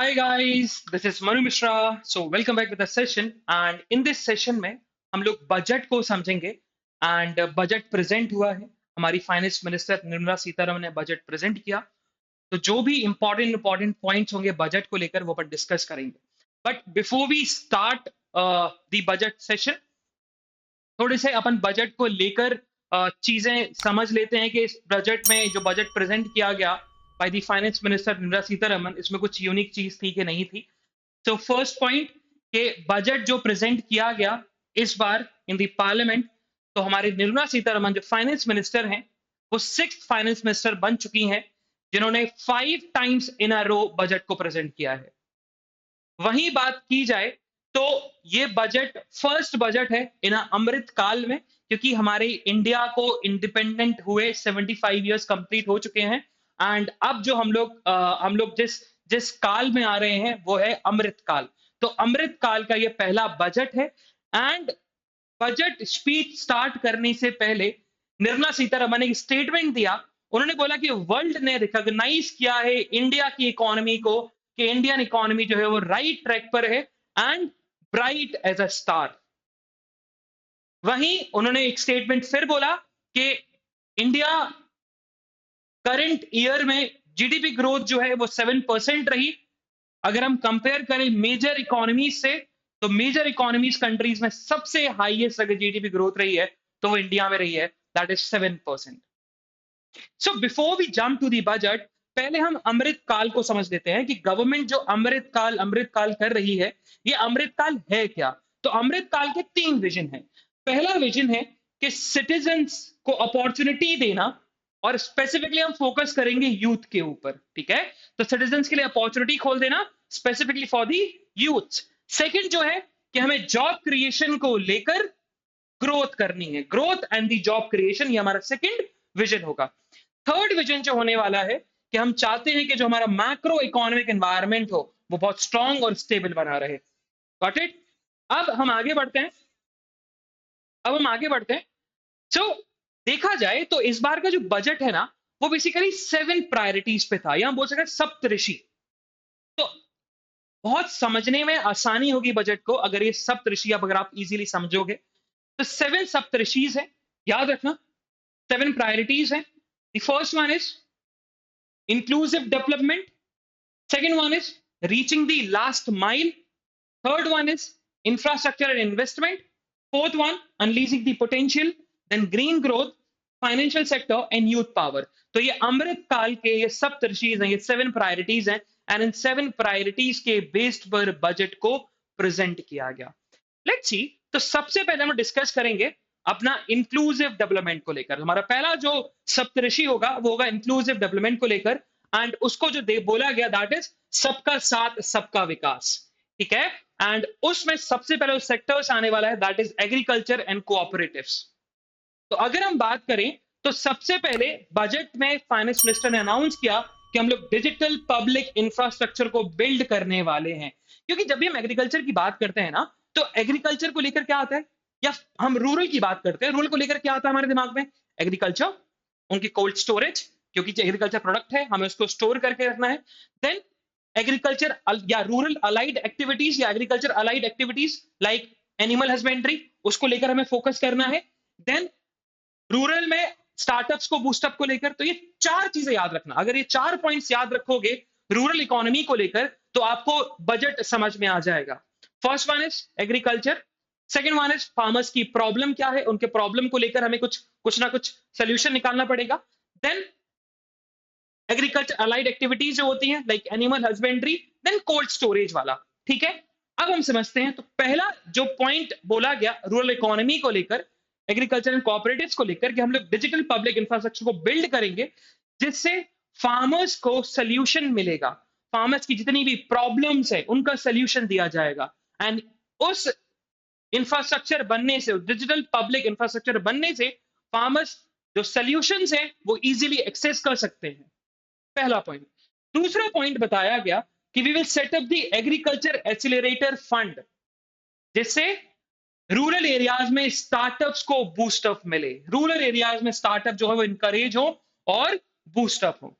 Hi guys, this is Manu Mishra. So welcome back with the session. And in this session में हम लोग budget को समझेंगे and budget present हुआ है. हमारी फाइनेंस मिनिस्टर निर्मला सीतारमन ने बजट प्रेजेंट किया. तो जो भी इंपॉर्टेंट पॉइंट्स होंगे बजट को लेकर वो अपन डिस्कस करेंगे. But before we start the budget session, थोड़े से अपन बजट को लेकर चीजें समझ लेते हैं कि इस बजट में जो बजट प्रेजेंट किया गया by the finance minister Nirmala Sitharaman, इसमें कुछ यूनिक चीज थी कि नहीं थी. तो फर्स्ट पॉइंट कि बजट जो प्रेजेंट किया गया इस बार इन द पार्लियामेंट, तो हमारे निर्मला सीतारमन जो फाइनेंस मिनिस्टर हैं वो सिक्स्थ फाइनेंस मिनिस्टर बन चुकी हैं जिन्होंने 5 times in a row budget को प्रेजेंट किया है. वहीं बात की जाए तो ये बजट फर्स्ट बजट है इन अमृत काल में, क्योंकि हमारे इंडिया को इंडिपेंडेंट हुए 75 इयर्स कंप्लीट हो चुके हैं. एंड अब जो हम लोग जिस जिस काल में आ रहे हैं वो है अमृत काल. तो अमृत काल का ये पहला बजट है. एंड बजट स्पीच स्टार्ट करने से पहले निर्मला सीतारमन ने एक स्टेटमेंट दिया. उन्होंने बोला कि वर्ल्ड ने रिकॉग्नाइज किया है इंडिया की इकोनॉमी को कि इंडियन इकोनॉमी जो है वो राइट ट्रैक पर है and bright as a star. वहीं उन्होंने एक स्टेटमेंट फिर बोला कि इंडिया करंट ईयर में जीडीपी ग्रोथ जो है वो 7% रही. अगर हम कंपेयर करें मेजर इकोनॉमीज से, तो मेजर इकोनॉमीज कंट्रीज में सबसे हाईएस्ट अगर जीडीपी ग्रोथ रही है तो वो इंडिया में रही है, that is 7%. So before we jump to the budget, पहले हम अमृत काल को समझ लेते हैं कि गवर्नमेंट जो अमृत काल कर रही है, ये अमृत काल है क्या. तो अमृत काल के 3 विजन हैं. पहला विजन है कि सिटीजन्स को अपॉर्चुनिटी देना, और स्पेसिफिकली हम फोकस करेंगे यूथ के ऊपर. ठीक है, तो सिटीजन्स के लिए अपॉर्चुनिटी खोल देना specifically for the youth. Second जो है कि हमें जॉब क्रिएशन को लेकर ग्रोथ करनी है. Growth and the job creation, ये हमारा सेकंड विजन होगा. थर्ड विजन जो होने वाला है कि हम चाहते हैं कि जो हमारा मैक्रो इकोनॉमिक एनवायरनमेंट हो वो बहुत स्ट्रांग और स्टेबल बना रहे. Got it. अब हम आगे बढ़ते हैं. सो देखा जाए तो इस बार का जो बजट है ना, वो बेसिकली 7 प्रायोरिटीज पे था, या बोल सकते हैं सप्तऋषि. तो बहुत समझने में आसानी होगी बजट को अगर ये सप्तऋषि अगर आप इजीली समझोगे. तो 7 सप्तऋषिज है, याद रखना. 7 प्रायोरिटीज है. The first one is inclusive development. Second one is reaching the last mile. Third one is infrastructure and investment. Fourth one, unleashing the potential. Then green growth, financial sector and youth power. तो ये अमृत काल के ये सब तरशीज हैं, ये 7 priorities हैं. And in 7 priorities के बेस्ड पर बजट को प्रेजेंट किया गया. Let's see. तो सबसे पहले हम डिस्कस करेंगे अपना इंक्लूसिव डेवलपमेंट को लेकर. हमारा पहला जो सप्तऋषि होगा वो होगा इंक्लूसिव डेवलपमेंट को लेकर. एंड उसको जो बोला गया दैट इज सबका साथ सबका विकास. ठीक है. एंड उसमें सबसे पहले सेक्टर्स आने वाला है that is agriculture and cooperatives. तो अगर हम बात करें तो सबसे पहले बजट में फाइनेंस मिनिस्टर ने अनाउंस किया कि हम लोग डिजिटल पब्लिक इंफ्रास्ट्रक्चर को बिल्ड करने वाले हैं. क्योंकि जब भी हम एग्रीकल्चर की बात करते हैं ना, तो एग्रीकल्चर को लेकर क्या आता है, या हम रूरल की बात करते हैं, रूरल को लेकर क्या आता है हमारे दिमाग में, एग्रीकल्चर, उनकी कोल्ड स्टोरेज, क्योंकि एग्रीकल्चर प्रोडक्ट है हमें उसको स्टोर करके रखना है. देन एग्रीकल्चर या रूरल अलाइड एक्टिविटीज या agriculture allied activities like animal husbandry, उसको लेकर हमें फोकस करना है. देन रूरल में स्टार्टअप्स को बूस्टअप को लेकर. तो ये 4 चीजें याद रखना. अगर ये 4 पॉइंट्स याद रखोगे रूरल इकोनॉमी को लेकर तो आपको बजट समझ में आ जाएगा. First one is agriculture. Second one is farmers की प्रॉब्लम क्या है, उनके प्रॉब्लम को लेकर हमें कुछ ना कुछ सोल्यूशन निकालना पड़ेगा. देन एग्रीकल्चर अलाइड एक्टिविटीज जो होती हैं like animal husbandry. Then cold storage वाला. ठीक है. अब हम समझते हैं. तो पहला जो पॉइंट बोला गया रूरल इकोनॉमी को लेकर, एग्रीकल्चर एंड कोऑपरेटिव्स को लेकर, कि हम लोग डिजिटल पब्लिक इंफ्रास्ट्रक्चर को बिल्ड करेंगे जिससे फार्मर्स को सोल्यूशन मिलेगा. फार्मर्स की जितनी भी प्रॉब्लम्स है उनका सोल्यूशन दिया जाएगा. एंड उस इंफ्रास्ट्रक्चर बनने से, डिजिटल पब्लिक इंफ्रास्ट्रक्चर बनने से फार्मर्स जो सोल्यूशंस हैं वो इजीली एक्सेस कर सकते हैं. पहला पॉइंट. दूसरा पॉइंट बताया गया कि we will set up the agriculture accelerator fund, जिससे रूरल एरियाज में स्टार्टअप्स को बूस्टअप मिले. रूरल एरियाज में स्टार्टअप जो है वो इनकरेज हो और बूस्टअप हो.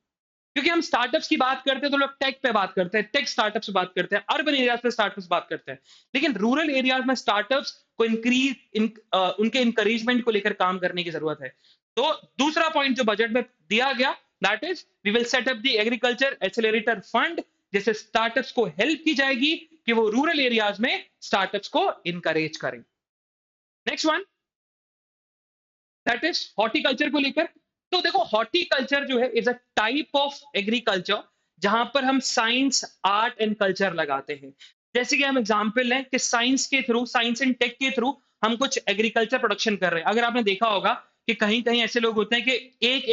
क्योंकि हम स्टार्टअप्स की बात करते हैं तो लोग टेक पे बात करते हैं, टेक स्टार्टअप्स पे बात करते हैं, अर्बन एरियाज पे स्टार्टअप्स बात करते हैं, लेकिन रूरल एरियाज में स्टार्टअप्स को उनके इंकरेजमेंट को लेकर काम करने की जरूरत है। तो दूसरा पॉइंट जो बजट में दिया गया, that is we will set up the agriculture accelerator fund, जिससे स्टार्टअप्स को हेल्प की जाएगी कि वो रूरल एरियाज में स्टार्टअप्स को इंकरेज करें। Next one, that is horticulture को लेकर। तो देखो, हॉर्टिकल्चर जो है is a type of agriculture जहां पर हम साइंस, आर्ट एंड कल्चर लगाते हैं। जैसे कि हम एग्जांपल लें कि साइंस के थ्रू, साइंस एंड टेक के थ्रू हम कुछ एग्रीकल्चर प्रोडक्शन कर रहे हैं। अगर आपने देखा होगा कि कहीं कहीं ऐसे लोग होते हैं कि 1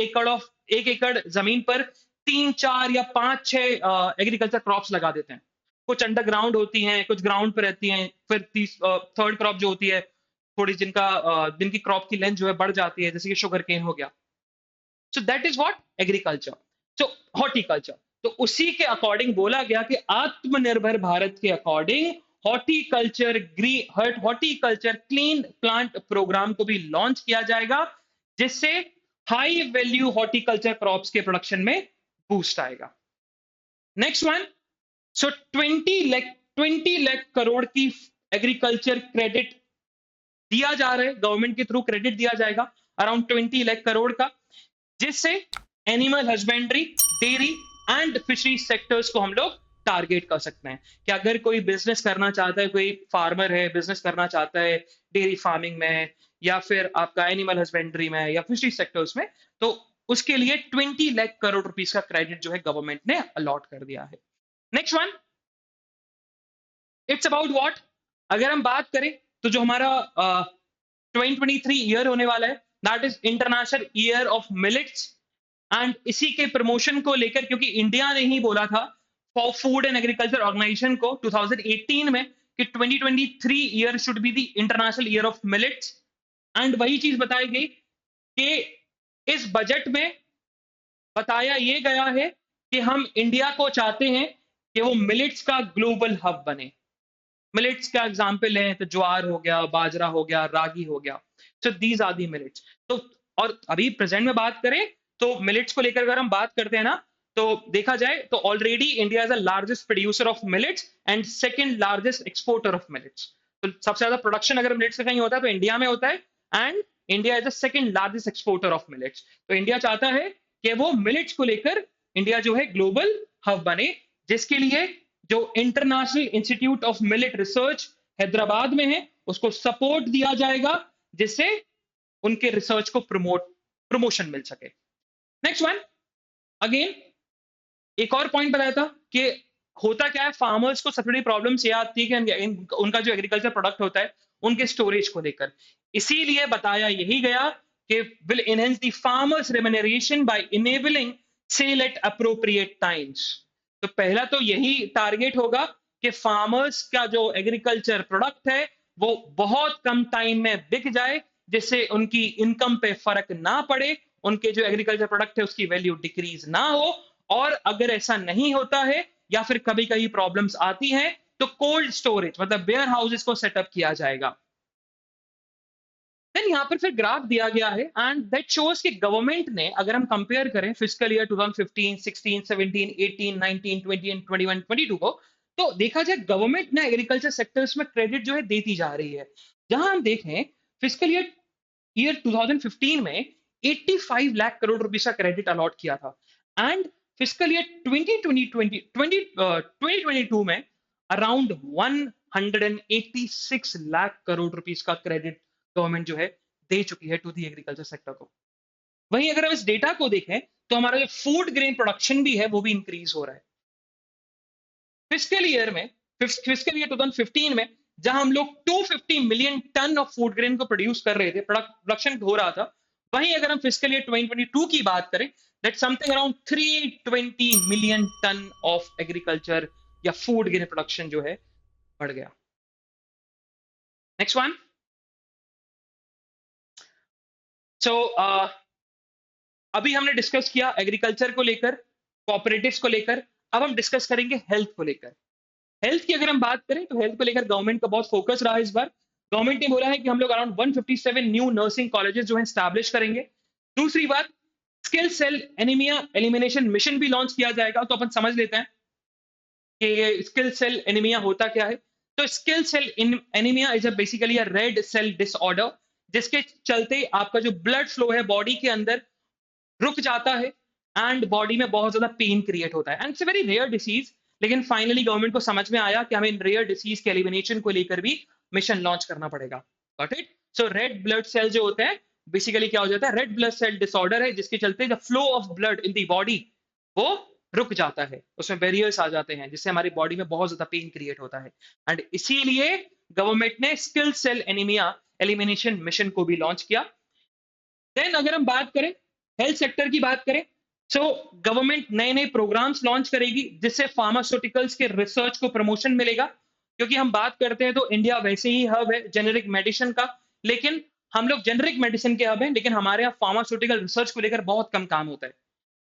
एकड़ जमीन पर 3, 4 या 5, 6 एग्रीकल्चर क्रॉप्स लगा देते हैं। कुछ अंडरग्राउंड होती हैं, कुछ ग्राउंड पे रहती हैं, फिर थर्ड क्रॉप जो होती है, थोड़ी जिनकी क्रॉप की लेंथ जो है बढ़ जाती है, जैसे कि शुगर केन हो गया। So that is what agriculture, so horticulture. तो उसी के अकॉर्डिंग बोला गया कि आत्मनिर्भर भारत के according horticulture clean plant program को भी लॉन्च किया जाएगा, जिससे हाई वैल्यू हॉर्टिकल्चर क्रॉप्स के प्रोडक्शन में बूस्ट आएगा। Next one, so 20 lakh crore की एग्रीकल्चर क्रेडिट दिया जा रहा है, गवर्नमेंट के थ्रू क्रेडिट दिया जाएगा अराउंड 20 लाख करोड़ का, जिससे animal husbandry, dairy and fishery sectors को हम लोग टारगेट कर सकते हैं। कि अगर कोई बिजनेस करना चाहता है, कोई फार्मर है बिजनेस करना चाहता है डेयरी फार्मिंग में, या फिर आपका एनिमल हस्बेंड्री में, या फिशरी सेक्टर्स में, तो उसके लिए 20 लाख करोड़ रुपीस का क्रेडिट जो है गवर्नमेंट ने अलॉट कर दिया है। Next one, it's about what, अगर हम बात करें तो जो हमारा 2023 ईयर होने वाला है, that is international year of millets. And इसी के प्रमोशन को लेकर, क्योंकि इंडिया ने ही बोला था for food and agriculture organization को 2018 में कि 2023 year should be the international year of millets. And वही चीज बताई गई कि इस बजट में बताया ये गया है कि हम इंडिया को चाहते हैं कि वो मिलेट्स का ग्लोबल हब बने। मिलेट्स का एग्जाम्पल है तो ज्वार हो गया, बाजरा हो गया, रागी हो गया। So these are the millets. तो और अभी प्रेजेंट में बात करें तो मिलेट्स को लेकर अगर हम बात करते हैं ना, तो देखा जाए तो already India is the largest producer of millets and second largest exporter of millets. तो सबसे ज्यादा प्रोडक्शन अगर मिलेट्स का कहीं होता है तो इंडिया में होता है, and India is the second largest exporter of millets. तो इंडिया चाहता है कि वो मिलेट्स को लेकर इंडिया जो है ग्लोबल हब बने, जिसके लिए जो international institute of millet research Hyderabad में है उसको सपोर्ट दिया जाएगा, जिससे उनके रिसर्च को प्रमोशन मिल सके। नेक्स्ट वन, अगेन एक और पॉइंट बताया था कि होता क्या है, फार्मर्स को सबसे बड़ी प्रॉब्लम्स ये आती है कि उनका जो एग्रीकल्चर प्रोडक्ट होता है उनके स्टोरेज को लेकर। इसीलिए बताया यही गया कि will enhance the farmers remuneration by enabling sale at appropriate times. तो पहला तो यही टारगेट होगा कि फार्मर्स का जो एग्रीकल्चर प्रोडक्ट है वो बहुत कम टाइम में बिक जाए, जिससे उनकी इनकम पे फर्क ना पड़े, उनके जो एग्रीकल्चर प्रोडक्ट है उसकी वैल्यू डिक्रीज ना हो। और अगर ऐसा नहीं होता है या फिर कभी कभी प्रॉब्लम्स आती हैं, तो कोल्ड स्टोरेज मतलब वेयर हाउसेस को सेटअप किया जाएगा। देन यहाँ पर फिर ग्राफ दिया गया है एंड दैट शोज कि गवर्नमेंट ने, अगर हम कंपेयर करें फिस्कल ईयर 2015, 16, 17, 18, 19, 20 एंड 21, 22 को, तो देखा जाए गवर्नमेंट ने एग्रीकल्चर सेक्टर्स में क्रेडिट जो है देती जा रही है। जहां हम देखें फिस्कल ईयर 2015 में 85 लाख करोड़ रुपए का क्रेडिट अलॉट किया था, एंड फिस्कल ईयर 2022 में अराउंड 186 लाख करोड़ रुपीस का क्रेडिट गवर्नमेंट जो है दे चुकी है टू दी एग्रीकल्चर सेक्टर को। वहीं अगर हम इस डेटा को देखें तो हमारा जो फूड ग्रेन प्रोडक्शन भी है वो भी इंक्रीज हो रहा है। फिस्कल ईयर 2015 में जहां हम लोग 250 million ton of food grain को प्रोड्यूस कर रहे थे, प्रोडक्शन हो रहा था, वहीं अगर हम फिस्कल ईयर 2022 की बात करें, that something around 320 million ton of agriculture या फूड ग्रेन प्रोडक्शन जो है बढ़ गया। नेक्स्ट वन, सो अभी हमने डिस्कस किया एग्रीकल्चर को लेकर, कोऑपरेटिव्स को लेकर, अब हम डिस्कस करेंगे हेल्थ को लेकर। हेल्थ की अगर हम बात करें तो हेल्थ को लेकर गवर्नमेंट का बहुत फोकस रहा है इस बार। गवर्नमेंट ने बोला है कि हम लोग अराउंड 157 न्यू नर्सिंग कॉलेजेस जो है स्टैब्लिश करेंगे। दूसरी बात, sickle cell anaemia elimination mission भी लॉन्च किया जाएगा। तो अपन समझ लेते हैं कि ये स्किल सेल एनीमिया होता क्या है। तो sickle cell anaemia is basically a red cell disorder, जिसके चलते आपका जो ब्लड फ्लो है बॉडी के अंदर रुक जाता है एंड बॉडी में बहुत ज्यादा पेन क्रिएट होता है। And it's a very rare disease, लेकिन फाइनली गवर्नमेंट को समझ में आया कि हमें इन रेयर डिसीज के एलिमिनेशन को लेकर भी मिशन लॉन्च करना पड़ेगा। Got it? So red blood cell जो होते हैं, बेसिकली क्या हो जाता है, रेड ब्लड सेल डिसऑर्डर है, जिसके चलते the flow of blood in the body वो रुक जाता है, उसमें बैरियर्स आ जाते हैं, जिससे हमारी बॉडी में बहुत ज्यादा पेन क्रिएट होता है। एंड इसीलिए गवर्नमेंट ने sickle cell anaemia elimination mission को भी लॉन्च किया। देन अगर हम बात करें हेल्थ सेक्टर की बात करें, सो गवर्नमेंट नए नए प्रोग्राम्स लॉन्च करेगी, जिससे फार्मास्यूटिकल्स के रिसर्च को प्रमोशन मिलेगा। क्योंकि हम बात करते हैं तो इंडिया वैसे ही हब है जेनेरिक मेडिसिन का, लेकिन हम लोग जेनेरिक मेडिसिन के हब हैं, लेकिन हमारे यहाँ फार्मास्यूटिकल रिसर्च को लेकर बहुत कम काम होता है।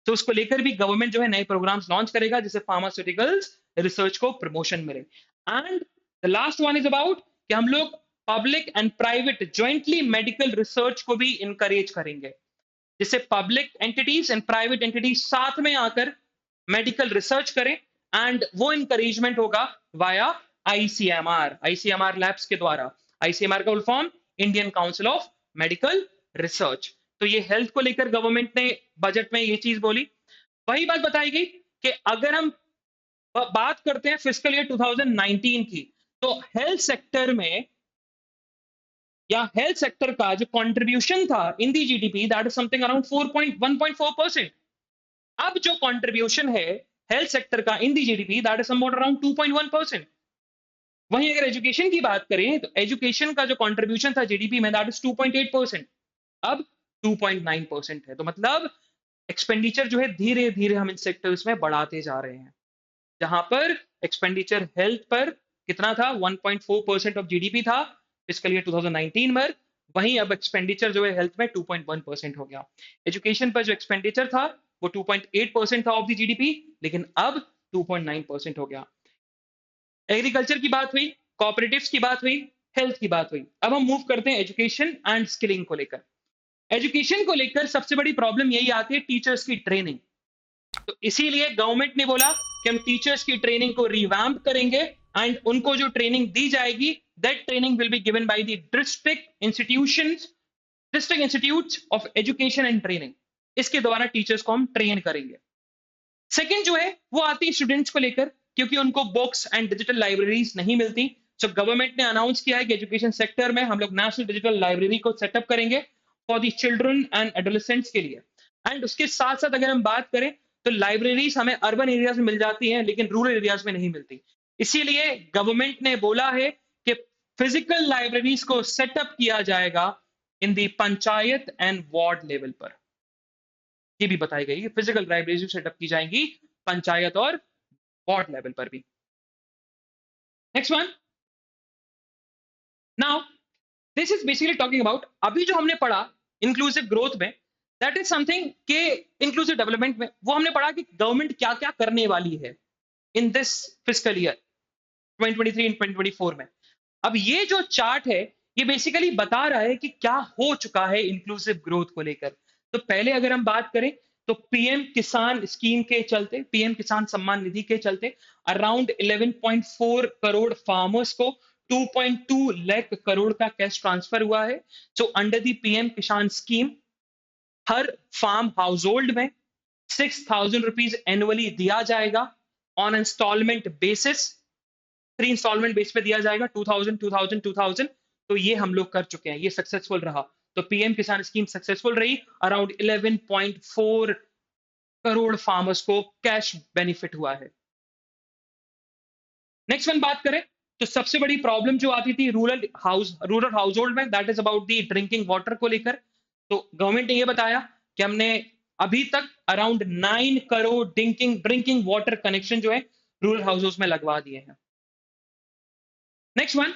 तो उसको लेकर भी गवर्नमेंट जो है नए प्रोग्राम्स लॉन्च करेगा, जिससे फार्मास्यूटिकल्स रिसर्च को प्रमोशन मिले। And the last one is about कि हम लोग public and private jointly medical research को भी इंकरेज करेंगे, जिससे public entities and private entities साथ में आकर मेडिकल रिसर्च करें। एंड वो इंकरेजमेंट होगा वाया आईसीएमआर, आईसीएमआर लैब्स के द्वारा। आईसीएमआर का full form Indian council of medical research. तो ये हेल्थ को लेकर गवर्नमेंट ने बजट में ये चीज बोली। वही बात बताई गई कि अगर हम बात करते हैं फिस्कल ईयर 2019 की, तो हेल्थ सेक्टर में या हेल्थ सेक्टर का जो कंट्रीब्यूशन था in the GDP, that is something around 4.1.4%। अब जो कंट्रीब्यूशन है हेल्थ सेक्टर का in the GDP, that is somewhat around 2.1%। वहीं अगर एजुकेशन की बात करें तो एजुकेशन का जो कंट्रीब्यूशन था जीडीपी में, दैट इज 2.8%, अब 2.9% है। तो मतलब एक्सपेंडिचर जो है धीरे धीरे हम इन सेक्टर्स में बढ़ाते जा रहे हैं। जहां पर एक्सपेंडिचर हेल्थ पर कितना था, 1.4% ऑफ जीडीपी था फिस्कल ईयर 2019 में, वहीं अब एक्सपेंडिचर जो है हेल्थ में 2.1% हो गया। एजुकेशन पर जो एक्सपेंडिचर था वो 2.8% था ऑफ द जीडीपी, लेकिन अब 2.9% हो गया। एग्रीकल्चर की बात हुई, कोऑपरेटिव्स की बात हुई, हेल्थ की बात हुई। अब हम मूव करते हैं एजुकेशन एंड स्किलिंग को लेकर। एजुकेशन को लेकर सबसे बड़ी प्रॉब्लम यही आती है, टीचर्स की ट्रेनिंग। तो इसीलिए गवर्नमेंट ने बोला कि हम टीचर्स की ट्रेनिंग को रिवैम्प करेंगे एंड उनको जो ट्रेनिंग दी जाएगी, that training will be given by the district institute of education and training. इसके द्वारा टीचर्स को हम ट्रेन करेंगे। सेकंड जो है वो आती है स्टूडेंट्स को लेकर, क्योंकि उनको बुक्स एंड डिजिटल लाइब्रेरीज नहीं मिलती। सो गवर्नमेंट ने अनाउंस किया है कि एजुकेशन सेक्टर में हम लोग नेशनल डिजिटल लाइब्रेरी को सेटअप करेंगे for the children and adolescents के लिए। एंड उसके साथ साथ अगर हम बात करें तो लाइब्रेरीज हमें अर्बन एरियाज में मिल जाती हैं, लेकिन रूरल एरियाज में नहीं मिलती। इसीलिए गवर्नमेंट ने बोला है कि फिजिकल लाइब्रेरीज को सेटअप किया जाएगा इन दी पंचायत एंड वार्ड लेवल पर। ये भी बताई गई कि फिजिकल लाइब्रेरी सेटअप की जाएंगी पंचायत और वार्ड लेवल पर भी। Next one, now this is basically talking about अभी जो हमने पढ़ा इंक्लूसिव ग्रोथ में, दैट इज समथिंग के इंक्लूसिव डेवलपमेंट में वो हमने पढ़ा कि गवर्नमेंट क्या क्या करने वाली है in this fiscal year 2023 and 2024 में। अब ये जो चार्ट है ये बेसिकली बता रहा है कि क्या हो चुका है इंक्लूसिव ग्रोथ को लेकर। तो पहले अगर हम बात करें तो पीएम किसान स्कीम के चलते, पीएम किसान सम्मान निधि के चलते अराउंड 11.4 करोड़ फार्मर्स को 2.2 लाख करोड़ का कैश ट्रांसफर हुआ है। So under the PM Kisan scheme हर फार्म हाउस होल्ड में 6,000 रुपीज एनुअली दिया जाएगा on instalment basis. 3 instalment base पे दिया जाएगा 2000 2000 2000। तो ये हम लोग कर चुके हैं, ये सक्सेसफुल रहा। तो पीएम किसान स्कीम सक्सेसफुल रही, अराउंड 11.4 करोड़ फार्मर्स को कैश बेनिफिट हुआ है। नेक्स्ट वन बात करें तो सबसे बड़ी प्रॉब्लम जो आती थी रूरल हाउस होल्ड में, that is about the drinking water को लेकर। तो गवर्नमेंट ने ये बताया कि हमने अभी तक around 9 crore drinking water connection जो है रूरल हाउस में लगवा दिए हैं। नेक्स्ट वन,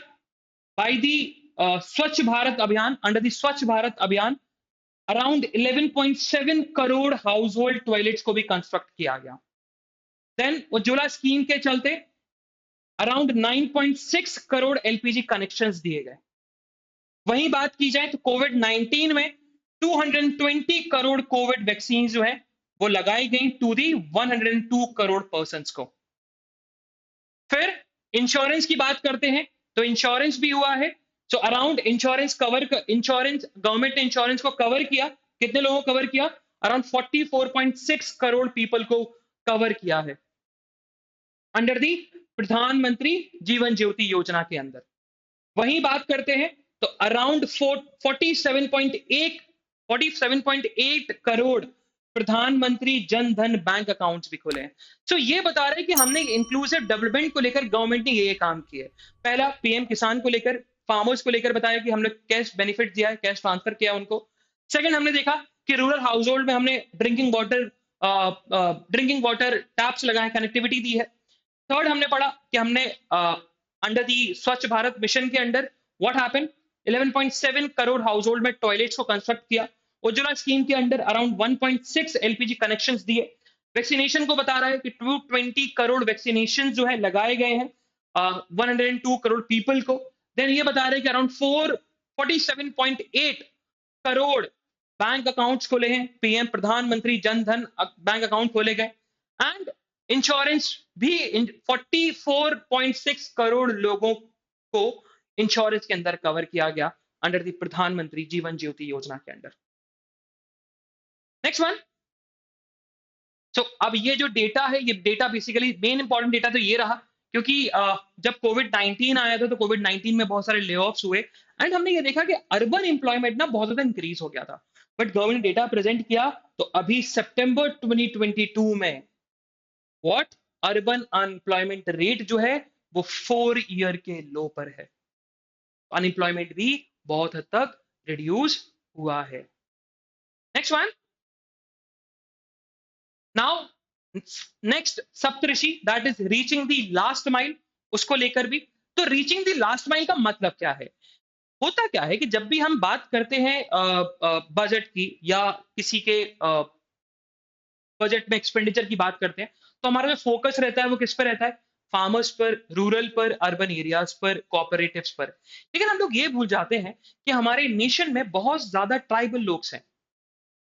बाय दी स्वच्छ भारत अभियान, अंडर दी स्वच्छ भारत अभियान around 11.7 crore house hold toilets को भी कंस्ट्रक्ट किया गया। देन उज्ज्वला स्कीम के चलते अराउंड 9.6 करोड़ एलपीजी कनेक्शंस दिए गए। वहीं बात की जाए तो कोविड 19 में 220 करोड़ कोविड वैक्सीन जो है वो लगाई गई टू दी 102 करोड़ पर्संस को। फिर इंश्योरेंस की बात करते हैं तो इंश्योरेंस भी हुआ है। सो अराउंड इंश्योरेंस गवर्नमेंट ने इंश्योरेंस को कवर किया। कितने लोगों को कवर किया? अराउंड 44.6 करोड़ पीपल को कवर किया है अंडर दी प्रधानमंत्री जीवन ज्योति योजना के अंदर। वहीं बात करते हैं तो अराउंड 47.8 करोड़ प्रधानमंत्री जन धन बैंक अकाउंट्स भी खुले हैं। तो ये बता रहे हैं कि हमने इंक्लूसिव डेवलपमेंट को लेकर गवर्नमेंट ने ये काम किया है। पहला पीएम किसान को लेकर, फार्मर्स को लेकर बताया कि हमने कैश बेनिफिट दिया है, कैश ट्रांसफर किया उनको। सेकंड हमने देखा कि रूरल हाउस होल्ड में हमने ड्रिंकिंग वाटर टैप्स लगाए, कनेक्टिविटी दी है। थर्ड हमने पढ़ा कि हमने अंडर दी स्वच्छ भारत मिशन के under what happened, 11.7 crore house hold में टॉयलेट्स को कंस्ट्रक्ट किया। उज्ज्वला स्कीम के अंडर अराउंड 1.6 एलपीजी कनेक्शंस दिए। वैक्सीनेशन को बता रहा है कि 220 करोड़ वैक्सीनेशन जो है लगाए गए हैं 102 करोड़ पीपल को। देन ये बता रहे हैं कि अराउंड 47.8 करोड़ बैंक अकाउंट्स खोले हैं, पीएम प्रधानमंत्री जन धन बैंक अकाउंट खोले गए। एंड इंश्योरेंस भी 44.6 करोड़ लोगों को इंश्योरेंस के अंदर कवर किया गया अंडर द प्रधानमंत्री जीवन ज्योति योजना के अंडर। Next one. सो अब ये जो डेटा है, ये data basically main important data तो ये रहा क्योंकि जब कोविड 19 आया था तो कोविड 19 में बहुत सारे ले ऑफ्स हुए एंड हमने ये देखा कि अर्बन एम्प्लॉयमेंट ना बहुत ज्यादा इंक्रीज हो गया था। बट गवर्नमेंट ने डेटा प्रेजेंट किया तो अभी सितंबर 2022 में व्हाट अर्बन अनएम्प्लॉयमेंट रेट जो है वो 4 ईयर के लो पर है। अनएम्प्लॉयमेंट भी बहुत हद तक रिड्यूस हुआ है। Next one. Now next Saptarishi that is reaching the last mile, उसको लेकर भी। तो रीचिंग द लास्ट माइल का मतलब क्या है? होता क्या है कि जब भी हम बात करते हैं बजट की या किसी के बजट में एक्सपेंडिचर की बात करते हैं तो हमारा जो फोकस रहता है वो किस पर रहता है? फार्मर्स पर, रूरल पर, अर्बन एरियाज पर, कोऑपरेटिव्स पर। लेकिन हम लोग ये भूल जाते हैं कि हमारे नेशन में बहुत ज्यादा ट्राइबल लोग हैं,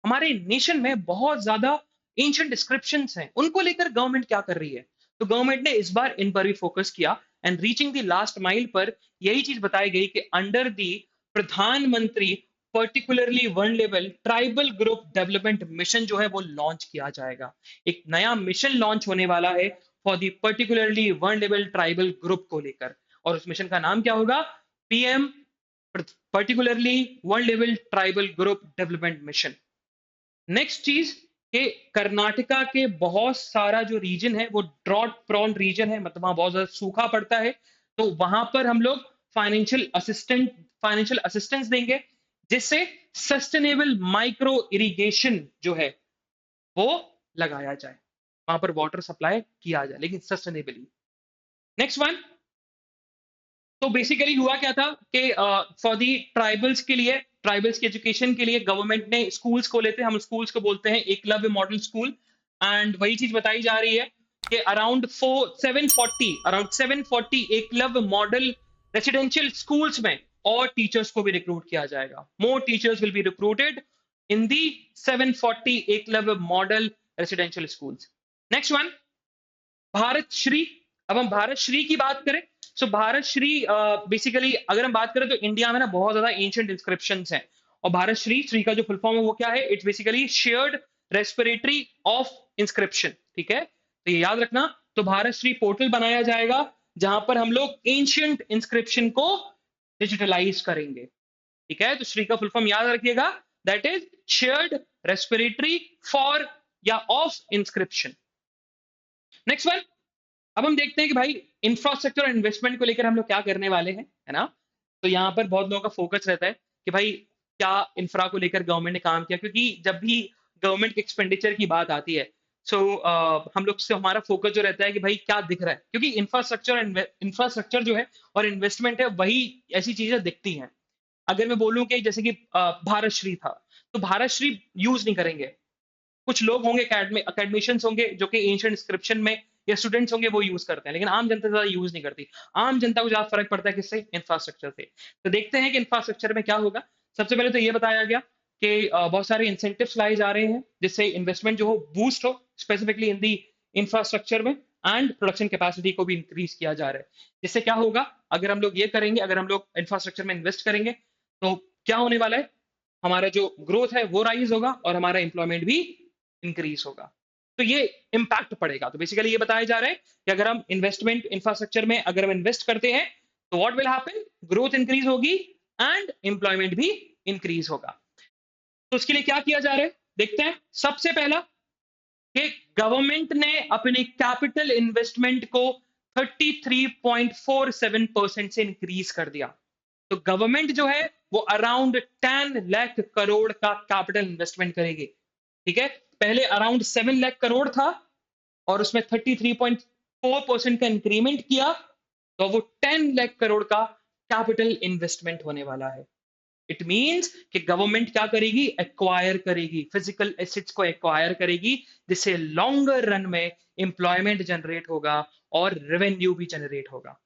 हमारे नेशन में बहुत ज्यादा एंशिएंट डिस्क्रिप्शंस हैं। उनको लेकर गवर्नमेंट क्या कर रही है? तो गवर्नमेंट ने इस बार इन पर भी फोकस किया and reaching the last mile पर यही चीज बताई गई कि अंडर दी प्रधानमंत्री particularly vulnerable tribal group development mission जो है वो लॉन्च किया जाएगा। एक नया मिशन लॉन्च होने वाला है for the particularly vulnerable tribal group को लेकर, और उस मिशन का नाम क्या होगा? PM particularly vulnerable tribal group development mission. Next चीज कि कर्नाटका के बहुत सारा जो रीजन है वो ड्रॉट प्रोन रीजन है, मतलब वहां बहुत ज्यादा सूखा पड़ता है। तो वहां पर हम लोग फाइनेंशियल असिस्टेंस देंगे जिससे सस्टेनेबल माइक्रो इरिगेशन जो है वो लगाया जाए, वहां पर वाटर सप्लाई किया जाए लेकिन सस्टेनेबली। Next one. तो बेसिकली हुआ क्या था कि फॉर दी ट्राइबल्स के लिए, ट्राइबल्स की एजुकेशन के लिए गवर्नमेंट ने स्कूल्स खोले थे। हम स्कूल्स को बोलते हैं एकलव्य मॉडल स्कूल। एंड वही चीज बताई जा रही है कि around 740 Eklavya model residential schools में और टीचर्स को भी रिक्रूट किया जाएगा। More teachers will be recruited in the 740 Eklavya model residential schools. Next one, Bharat Shri. अब हम भारत श्री की बात करें सो भारत श्री बेसिकली अगर हम बात करें तो इंडिया में ना बहुत ज्यादा एंशिएंट इंस्क्रिप्शंस हैं। और भारत श्री श्री का जो फुल फॉर्म है वो क्या है? It's basically shared respiratory of inscription. ठीक है, तो ये याद रखना। तो भारत श्री पोर्टल बनाया जाएगा जहां पर हम लोग एंशिएंट इंस्क्रिप्शन को डिजिटलाइज करेंगे। ठीक है, तो श्री का फुल फॉर्म याद रखिएगा, that is shared respiratory for या ऑफ इंस्क्रिप्शन। Next one. अब हम देखते हैं कि भाई इंफ्रास्ट्रक्चर और इन्वेस्टमेंट को लेकर हम लोग क्या करने वाले हैं, है ना? तो यहाँ पर बहुत लोगों का फोकस रहता है कि भाई क्या इंफ्रा को लेकर गवर्नमेंट ने काम किया, क्योंकि जब भी गवर्नमेंट के एक्सपेंडिचर की बात आती है सो हम लोग से हमारा फोकस जो रहता है कि भाई क्या दिख रहा है, क्योंकि इंफ्रास्ट्रक्चर जो है और इन्वेस्टमेंट है वही ऐसी चीजें दिखती हैं। अगर मैं बोलूं कि जैसे कि भारत श्री था तो भारत श्री यूज नहीं करेंगे, कुछ लोग होंगे अकेडमिशियंस होंगे जो कि एंशिएंट इंस्क्रिप्शन में या स्टूडेंट्स होंगे वो यूज करते हैं, लेकिन आम जनता ज्यादा यूज नहीं करती। आम जनता को ज्यादा फर्क पड़ता है किससे? इंफ्रास्ट्रक्चर से। तो देखते हैं कि इंफ्रास्ट्रक्चर में क्या होगा। सबसे पहले तो ये बताया गया कि बहुत सारे इंसेंटिव्स लाए जा रहे हैं जिससे इन्वेस्टमेंट जो हो बूस्ट हो, स्पेसिफिकली इन दी इंफ्रास्ट्रक्चर में, एंड प्रोडक्शन कैपेसिटी को भी इंक्रीज किया जा रहा है। जिससे क्या होगा, अगर हम लोग ये करेंगे, अगर हम लोग इंफ्रास्ट्रक्चर में इन्वेस्ट करेंगे, तो क्या होने वाला है, हमारा जो ग्रोथ है वो राइज होगा और हमारा एम्प्लॉयमेंट भी इंक्रीज होगा। तो ये इम्पैक्ट पड़ेगा। तो बेसिकली ये बताया जा रहा है कि अगर हम इन्वेस्टमेंट इंफ्रास्ट्रक्चर में अगर हम इन्वेस्ट करते हैं, तो what will happen, growth increase होगी एंड एम्प्लॉयमेंट भी इंक्रीज होगा। तो उसके लिए क्या किया जा रहा है, देखते हैं। सबसे पहला कि गवर्नमेंट ने अपने कैपिटल इन्वेस्टमेंट को 33.47% से इंक्रीज कर दिया। तो गवर्नमेंट जो है वो अराउंड 10 लाख करोड़ का कैपिटल इन्वेस्टमेंट करेगी। ठीक है, पहले अराउंड 7 लाख करोड़ था और उसमें 33.4% का इंक्रीमेंट किया, तो वो 10 लाख करोड़ का कैपिटल इन्वेस्टमेंट होने वाला है। इट मींस कि गवर्नमेंट क्या करेगी, एक्वायर करेगी, फिजिकल एसेट्स को एक्वायर करेगी, जिससे लॉन्गर रन में एम्प्लॉयमेंट जनरेट होगा और रेवेन्यू भी जनरेट होगा।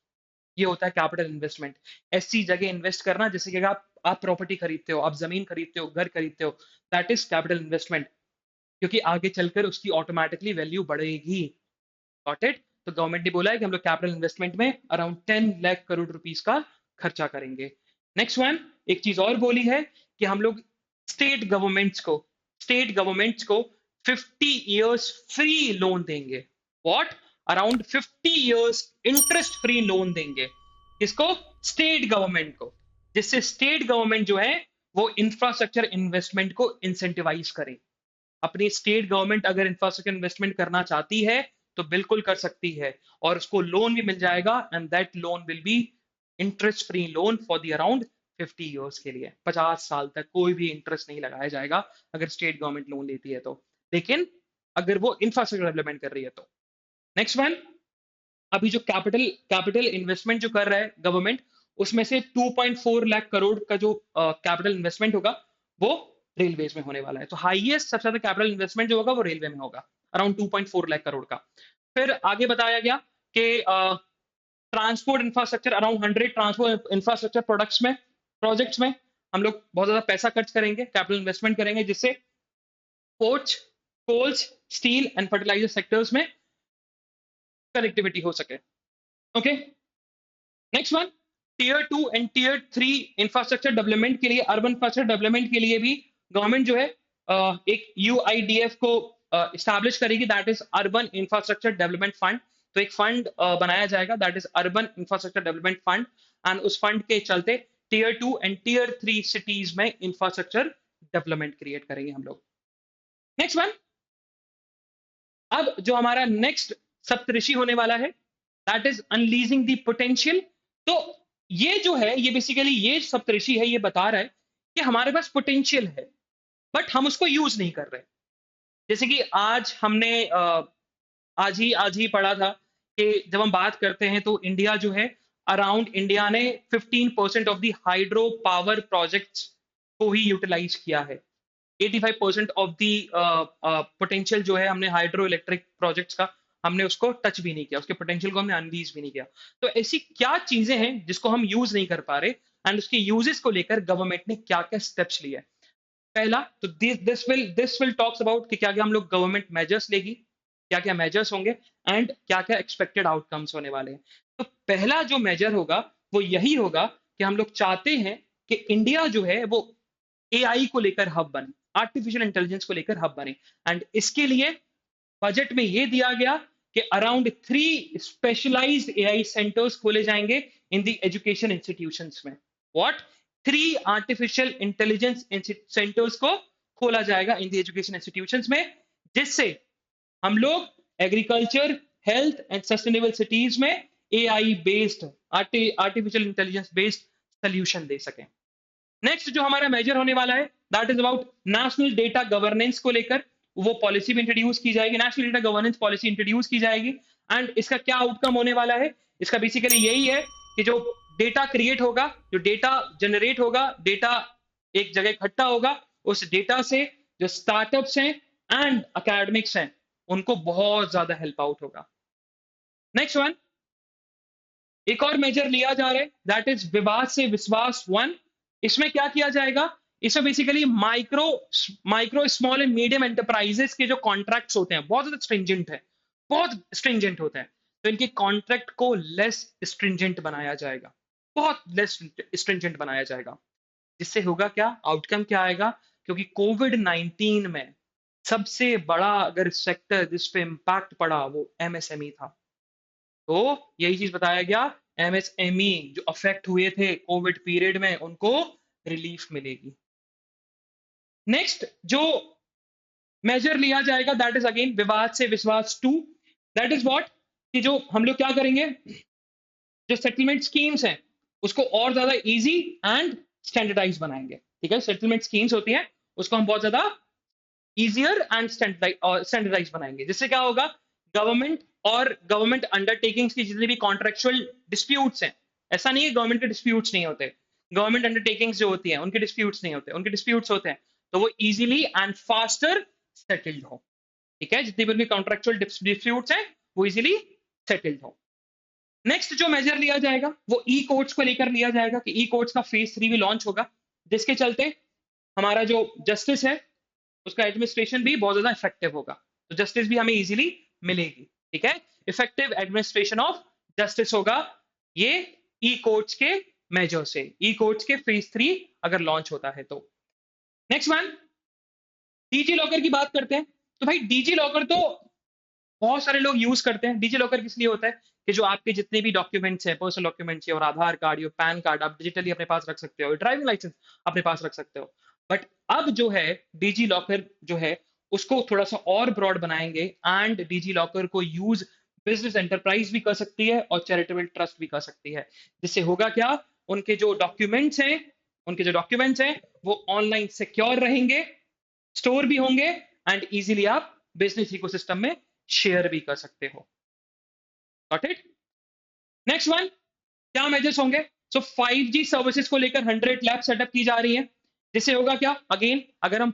ये होता है कैपिटल इन्वेस्टमेंट। ऐसी जगह इन्वेस्ट करना जैसे कि आप प्रॉपर्टी खरीदते हो, आप जमीन खरीदते हो, घर खरीदते हो, दैट इज कैपिटल इन्वेस्टमेंट, क्योंकि आगे चलकर उसकी ऑटोमेटिकली वैल्यू बढ़ेगी। Got it? तो गवर्नमेंट ने बोला है कि हम लोग कैपिटल इन्वेस्टमेंट में अराउंड 10 लाख करोड़ रुपीस का खर्चा करेंगे। नेक्स्ट वन, एक चीज और बोली है कि हम लोग स्टेट गवर्नमेंट्स को स्टेट गवर्नमेंट्स को 50 इयर्स फ्री लोन देंगे। What? Around 50 years interest free loan देंगे। किसको? स्टेट गवर्नमेंट को, जिससे स्टेट गवर्नमेंट जो है वो इंफ्रास्ट्रक्चर इन्वेस्टमेंट को इंसेंटिवाइज करे। अपनी स्टेट गवर्नमेंट अगर इंफ्रास्ट्रक्चर इन्वेस्टमेंट करना चाहती है तो बिल्कुल कर सकती है, और उसको लोन भी मिल जाएगा, and that loan will be interest free loan for the around 50 years के लिए। 50 साल तक कोई भी इंटरेस्ट नहीं लगाया जाएगा अगर स्टेट गवर्नमेंट लोन लेती है तो, लेकिन अगर वो इंफ्रास्ट्रक्चर डेवलपमेंट कर रही है तो। नेक्स्ट वन, अभी जो कैपिटल इन्वेस्टमेंट जो कर रहा है गवर्नमेंट, उसमें से 2.4 लाख करोड़ का जो कैपिटल इन्वेस्टमेंट होगा वो रेलवेज में होने वाला है। तो हाईएस्ट सबसे ज्यादा कैपिटल इन्वेस्टमेंट जो होगा वो रेलवे में होगा, अराउंड 2.4 लाख करोड़ का। फिर आगे बताया गया कि transport infrastructure, around 100 transport infrastructure projects में हम लोग बहुत ज्यादा पैसा खर्च करेंगे, कैपिटल इन्वेस्टमेंट करेंगे, जिससे ports, coals, steel and fertiliser sectors में कनेक्टिविटी हो सके। Okay, next one, tier 2 and tier 3 infrastructure development के लिए, अर्बन इंफ्रास्ट्रक्चर डेवलपमेंट के लिए भी गवर्नमेंट जो है एक यूआईडीएफ को इस्टेब्लिश करेगी, that is urban infrastructure development fund. तो एक फंड बनाया जाएगा, that is urban infrastructure development fund, and उस फंड के चलते टीयर 2 एंड टीयर 3 सिटीज में इंफ्रास्ट्रक्चर डेवलपमेंट क्रिएट करेंगे हम लोग। नेक्स्ट वन, अब जो हमारा नेक्स्ट सप्तऋषि होने वाला है, that is unleashing the potential. तो ये जो है, ये बेसिकली ये सप्तऋषि है, ये बता रहा है कि हमारे पास पोटेंशियल है बट हम उसको यूज नहीं कर रहे। जैसे कि आज हमने आज ही पढ़ा था कि जब हम बात करते हैं तो इंडिया जो है, अराउंड इंडिया ने 15% of the hydro power projects को ही यूटिलाइज किया है। 85% ऑफ दी पोटेंशियल जो है हमने हाइड्रो इलेक्ट्रिक प्रोजेक्ट्स का, हमने उसको टच भी नहीं किया, उसके पोटेंशियल को हमने अनलीज भी नहीं किया। तो ऐसी क्या चीजें हैं जिसको हम यूज नहीं कर पा रहे, एंड उसके यूजेस को लेकर गवर्नमेंट ने क्या क्या स्टेप्स लिए। पहला तो दिस विल टॉक्स अबाउट कि क्या क्या हम लोग गवर्नमेंट मेजर्स लेगी, क्या क्या मेजर्स होंगे, एंड क्या क्या एक्सपेक्टेड आउटकम्स होने वाले हैं। तो पहला जो मेजर होगा वो यही होगा कि हम लोग चाहते हैं कि इंडिया जो है वो एआई को लेकर हब बने, आर्टिफिशियल इंटेलिजेंस को लेकर हब बने, एंड इसके लिए बजट में ये दिया गया कि अराउंड 3 स्पेशलाइज्ड एआई सेंटर्स खोले जाएंगे इन द एजुकेशन इंस्टीट्यूशंस में। व्हाट? 3 आर्टिफिशियल इंटेलिजेंस सेंटर्स को खोला जाएगा इन द एजुकेशन इंस्टीट्यूशंस में, जिससे हम लोग agriculture, health and sustainable cities में AI based, artificial intelligence based solution दे सकें। नेक्स्ट जो हमारा मेजर होने वाला है, that is about national data governance को लेकर वो पॉलिसी भी इंट्रोड्यूस की जाएगी, national data governance policy introduce की जाएगी। एंड इसका क्या आउटकम होने वाला है, इसका बेसिकली यही है कि जो डेटा क्रिएट होगा, जो डेटा जनरेट होगा, डेटा एक जगह इकट्ठा होगा, उस डेटा से जो स्टार्टअप्स हैं एंड अकेडमिक्स हैं उनको बहुत ज्यादा हेल्प आउट होगा। नेक्स्ट वन, एक और मेजर लिया जा रहा है, दैट इज विवाद से विश्वास 1। इसमें क्या किया जाएगा, इसमें basically micro micro small and medium enterprises के जो कॉन्ट्रैक्ट्स होते हैं बहुत ज्यादा स्ट्रिंजेंट है, बहुत स्ट्रिंजेंट होते हैं। तो इनके कॉन्ट्रैक्ट को लेस स्ट्रिंजेंट बनाया जाएगा, बहुत लेस स्ट्रिंजेंट बनाया जाएगा। जिससे होगा क्या, आउटकम क्या आएगा? क्योंकि कोविड 19 में सबसे बड़ा अगर सेक्टर जिस पे इम्पैक्ट पड़ा वो एमएसएमई था। तो यही चीज बताया गया, एमएसएमई जो अफेक्ट हुए थे कोविड पीरियड में उनको रिलीफ मिलेगी। नेक्स्ट जो मेजर लिया जाएगा दैट इज अगेन विवाद से विश्वास टू। दैट इज व्हाट, कि जो हम लोग क्या करेंगे, जो सेटलमेंट स्कीम्स हैं उसको और ज्यादा इजी एंड स्टैंडर्डाइज बनाएंगे। ठीक है, सेटलमेंट स्कीम्स होती हैं उसको हम बहुत ज्यादा इजियर एंड स्टैंडर्डाइज बनाएंगे। जिससे क्या होगा, गवर्नमेंट और गवर्नमेंट अंडरटेकिंग्स की जितनी भी कॉन्ट्रेक्चुअल डिस्प्यूट्स हैं, ऐसा नहीं है गवर्नमेंट के डिस्प्यूट्स नहीं होते, गवर्नमेंट अंडरटेकिंग्स जो होती हैं उनके डिस्प्यूट्स नहीं होते, उनके डिस्प्यूट्स होते हैं, तो वो इजीली एंड फास्टर सेटल्ड हो। ठीक है, जितनी भी कॉन्ट्रेक्चुअल डिस्प्यूट्स हैं वो इजीली सेटल्ड हो। नेक्स्ट जो मेजर लिया जाएगा वो ई कोर्ट्स को लेकर लिया जाएगा कि ई कोर्ट्स का फेज 3 भी लॉन्च होगा, जिसके चलते हमारा जो जस्टिस है उसका एडमिनिस्ट्रेशन भी बहुत ज्यादा इफेक्टिव होगा, तो जस्टिस भी हमें इजीली मिलेगी। ठीक है, इफेक्टिव एडमिनिस्ट्रेशन ऑफ जस्टिस होगा ये ई कोर्ट्स के मेजर से, ई कोर्ट्स के फेज 3 अगर लॉन्च होता है तो। नेक्स्ट वन, डीजी लॉकर की बात करते हैं। तो भाई डीजी लॉकर तो बहुत सारे लोग यूज करते हैं। डिजी लॉकर किस लिए होता है कि जो आपके जितने भी डॉक्यूमेंट्स हैं, पर्सनल डॉक्यूमेंट्स और आधार कार्ड या पैन कार्ड आप डिजिटली अपने पास रख सकते हो, ड्राइविंग लाइसेंस अपने पास रख सकते हो। बट अब जो है डिजी लॉकर जो है उसको थोड़ा सा और ब्रॉड बनाएंगे एंड डिजी लॉकर को यूज बिजनेस एंटरप्राइज भी कर सकती है और चैरिटेबल ट्रस्ट भी कर सकती है। जिससे होगा क्या, उनके जो डॉक्यूमेंट्स हैं, उनके जो डॉक्यूमेंट्स हैं वो ऑनलाइन सिक्योर रहेंगे, स्टोर भी होंगे एंड इजीली आप बिजनेस इकोसिस्टम में शेयर भी कर सकते हो। Got it? नेक्स्ट वन, क्या मेजर्स होंगे? सो 5G सर्विसेज को लेकर 100 लैब सेटअप की जा रही है। जिससे होगा क्या, अगेन अगर हम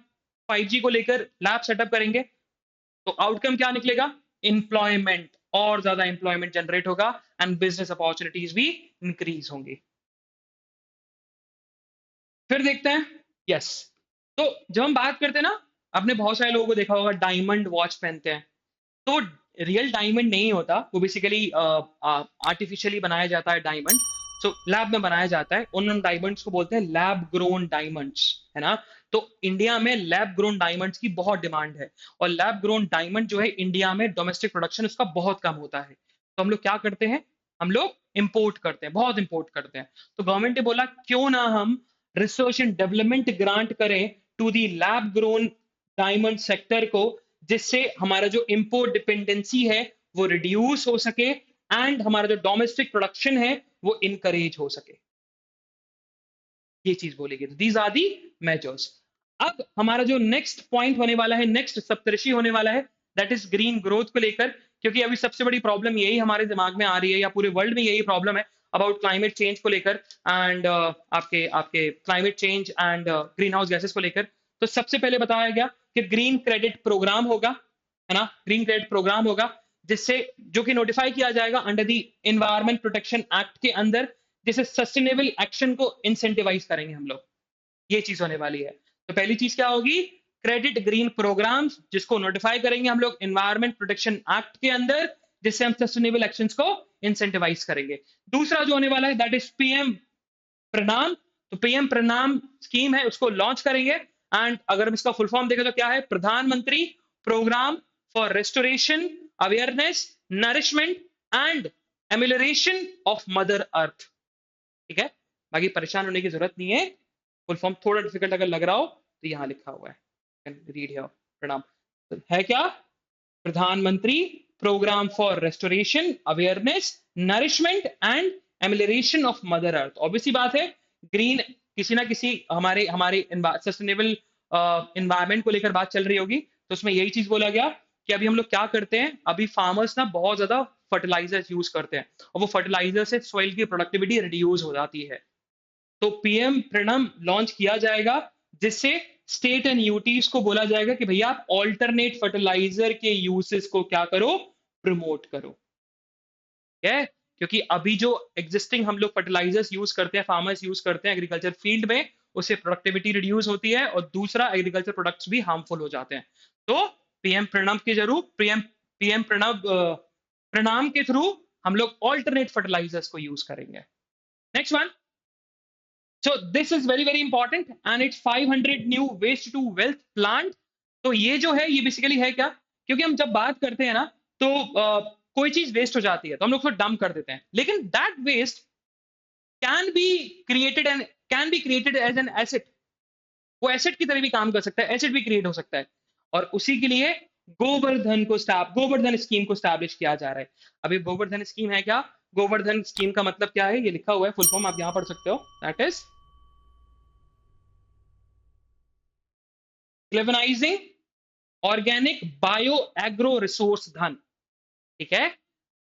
5G को लेकर लैब सेटअप करेंगे तो आउटकम क्या निकलेगा, इंप्लॉयमेंट, और ज्यादा इंप्लॉयमेंट जनरेट होगा एंड बिजनेस अपॉर्चुनिटीज भी इंक्रीज होंगी। फिर देखते हैं, यस, तो जब हम बात करते हैं ना, आपने बहुत सारे लोगों को देखा होगा डायमंड वॉच पहनते हैं, तो रियल डायमंड नहीं होता, वो बेसिकली आर्टिफिशियली बनाया जाता है डायमंड। सो लैब में बनाया जाता है, उन डायमंड्स को बोलते हैं लैब ग्रोन डायमंड्स, है ना। तो इंडिया में लैब ग्रोन डायमंड्स की बहुत डिमांड है, और लैब ग्रोन डायमंड जो है इंडिया में डोमेस्टिक प्रोडक्शन उसका बहुत कम होता है। तो हम लोग क्या करते हैं, हम लोग इंपोर्ट करते हैं, बहुत इंपोर्ट करते हैं। तो गवर्नमेंट ने बोला क्यों ना हम रिसर्च एंड डेवलपमेंट ग्रांट करें to the lab grown diamond sector को, जिससे हमारा जो इंपोर्ट डिपेंडेंसी है वो रिड्यूस हो सके एंड हमारा जो डोमेस्टिक प्रोडक्शन है वो इनकरेज हो सके। ये चीज बोलेगी, तो दीज आर दी मेजर्स। अब हमारा जो नेक्स्ट पॉइंट होने वाला है, नेक्स्ट सप्तऋषि होने वाला है, दैट इज ग्रीन ग्रोथ को लेकर। क्योंकि अभी सबसे बड़ी प्रॉब्लम यही हमारे दिमाग में आ रही है, या पूरे वर्ल्ड में यही प्रॉब्लम है अबाउट क्लाइमेट चेंज को लेकर एंड आपके आपके climate change and green house gases को लेकर। तो सबसे पहले बताया गया कि ग्रीन क्रेडिट प्रोग्राम होगा, है ना, ग्रीन क्रेडिट प्रोग्राम होगा, जिससे जो कि नोटिफाई किया जाएगा under the environment protection act के अंदर, जिसे सस्टेनेबल एक्शन को इंसेंटिवाइज करेंगे हम लोग। ये चीज होने वाली है। तो पहली चीज क्या होगी, क्रेडिट ग्रीन प्रोग्राम्स, जिसको नोटिफाई करेंगे हम लोग एनवायरमेंट प्रोटेक्शन एक्ट के अंदर, जिससे हम सस्टेनेबल एक्शंस को इंसेंटिवाइज करेंगे। दूसरा जो होने वाला है दैट इज पीएम प्रणाम। तो पीएम प्रणाम स्कीम है, उसको लॉन्च करेंगे एंड अगर हम इसका फुल फॉर्म देखें तो क्या है, प्रधानमंत्री program for restoration, awareness, nourishment and amelioration of mother earth. ठीक है, बाकी परेशान होने की जरूरत नहीं है, फुल फॉर्म थोड़ा डिफिकल्ट अगर लग रहा हो तो यहाँ लिखा हुआ है, रीड हियर। प्रणाम तो है क्या, प्रधानमंत्री program for restoration, awareness, nourishment and amelioration of mother earth. Obviously बात है, ग्रीन किसी ना किसी हमारे हमारे सस्टेनेबल एनवायरमेंट को लेकर बात चल रही होगी, तो उसमें यही चीज बोला गया कि अभी हम लोग क्या करते हैं, अभी फार्मर्स ना बहुत ज्यादा फर्टिलाइजर्स यूज करते हैं और वो फर्टिलाइजर से सॉइल की प्रोडक्टिविटी रिड्यूस हो जाती है। तो पीएम प्रणम लॉन्च किया जाएगा, जिससे स्टेट एंड यूटीज को बोला जाएगा कि भैया आप ऑल्टरनेट फर्टिलाइजर के यूसेस को क्या करो, प्रमोट करो। ठीक है, क्योंकि अभी जो एग्जिस्टिंग हम लोग फर्टिलाइजर्स यूज करते हैं, फार्मर्स यूज करते हैं एग्रीकल्चर फील्ड में, उससे प्रोडक्टिविटी रिड्यूस होती है और दूसरा एग्रीकल्चर प्रोडक्ट्स भी हार्मफुल हो जाते हैं। तो पीएम प्रणब के जरूर पीएम पीएम प्रणब प्रणाम के थ्रू हम लोग ऑल्टरनेट फर्टिलाइजर्स को यूज करेंगे। Next one, so this is very very important and it's 500 new waste to wealth plant. तो ये जो है ये बेसिकली है क्या, क्योंकि हम जब बात करते हैं ना तो कोई चीज वेस्ट हो जाती है तो हम लोग उसको डंप कर देते हैं, लेकिन that waste can be created and can be created as an asset. वो एसेट की तरह भी काम कर सकता है, एसेट भी क्रिएट हो सकता है। और उसी के लिए गोवर्धन स्कीम को स्टैब्लिश किया जा रहा है। अभी गोवर्धन स्कीम है क्या, गोवर्धन स्कीम का मतलब क्या है, ये लिखा हुआ है, फुल फॉर्म आप यहां पढ़ सकते हो, that is galvanizing organic bio agro resource Dhan. ठीक है,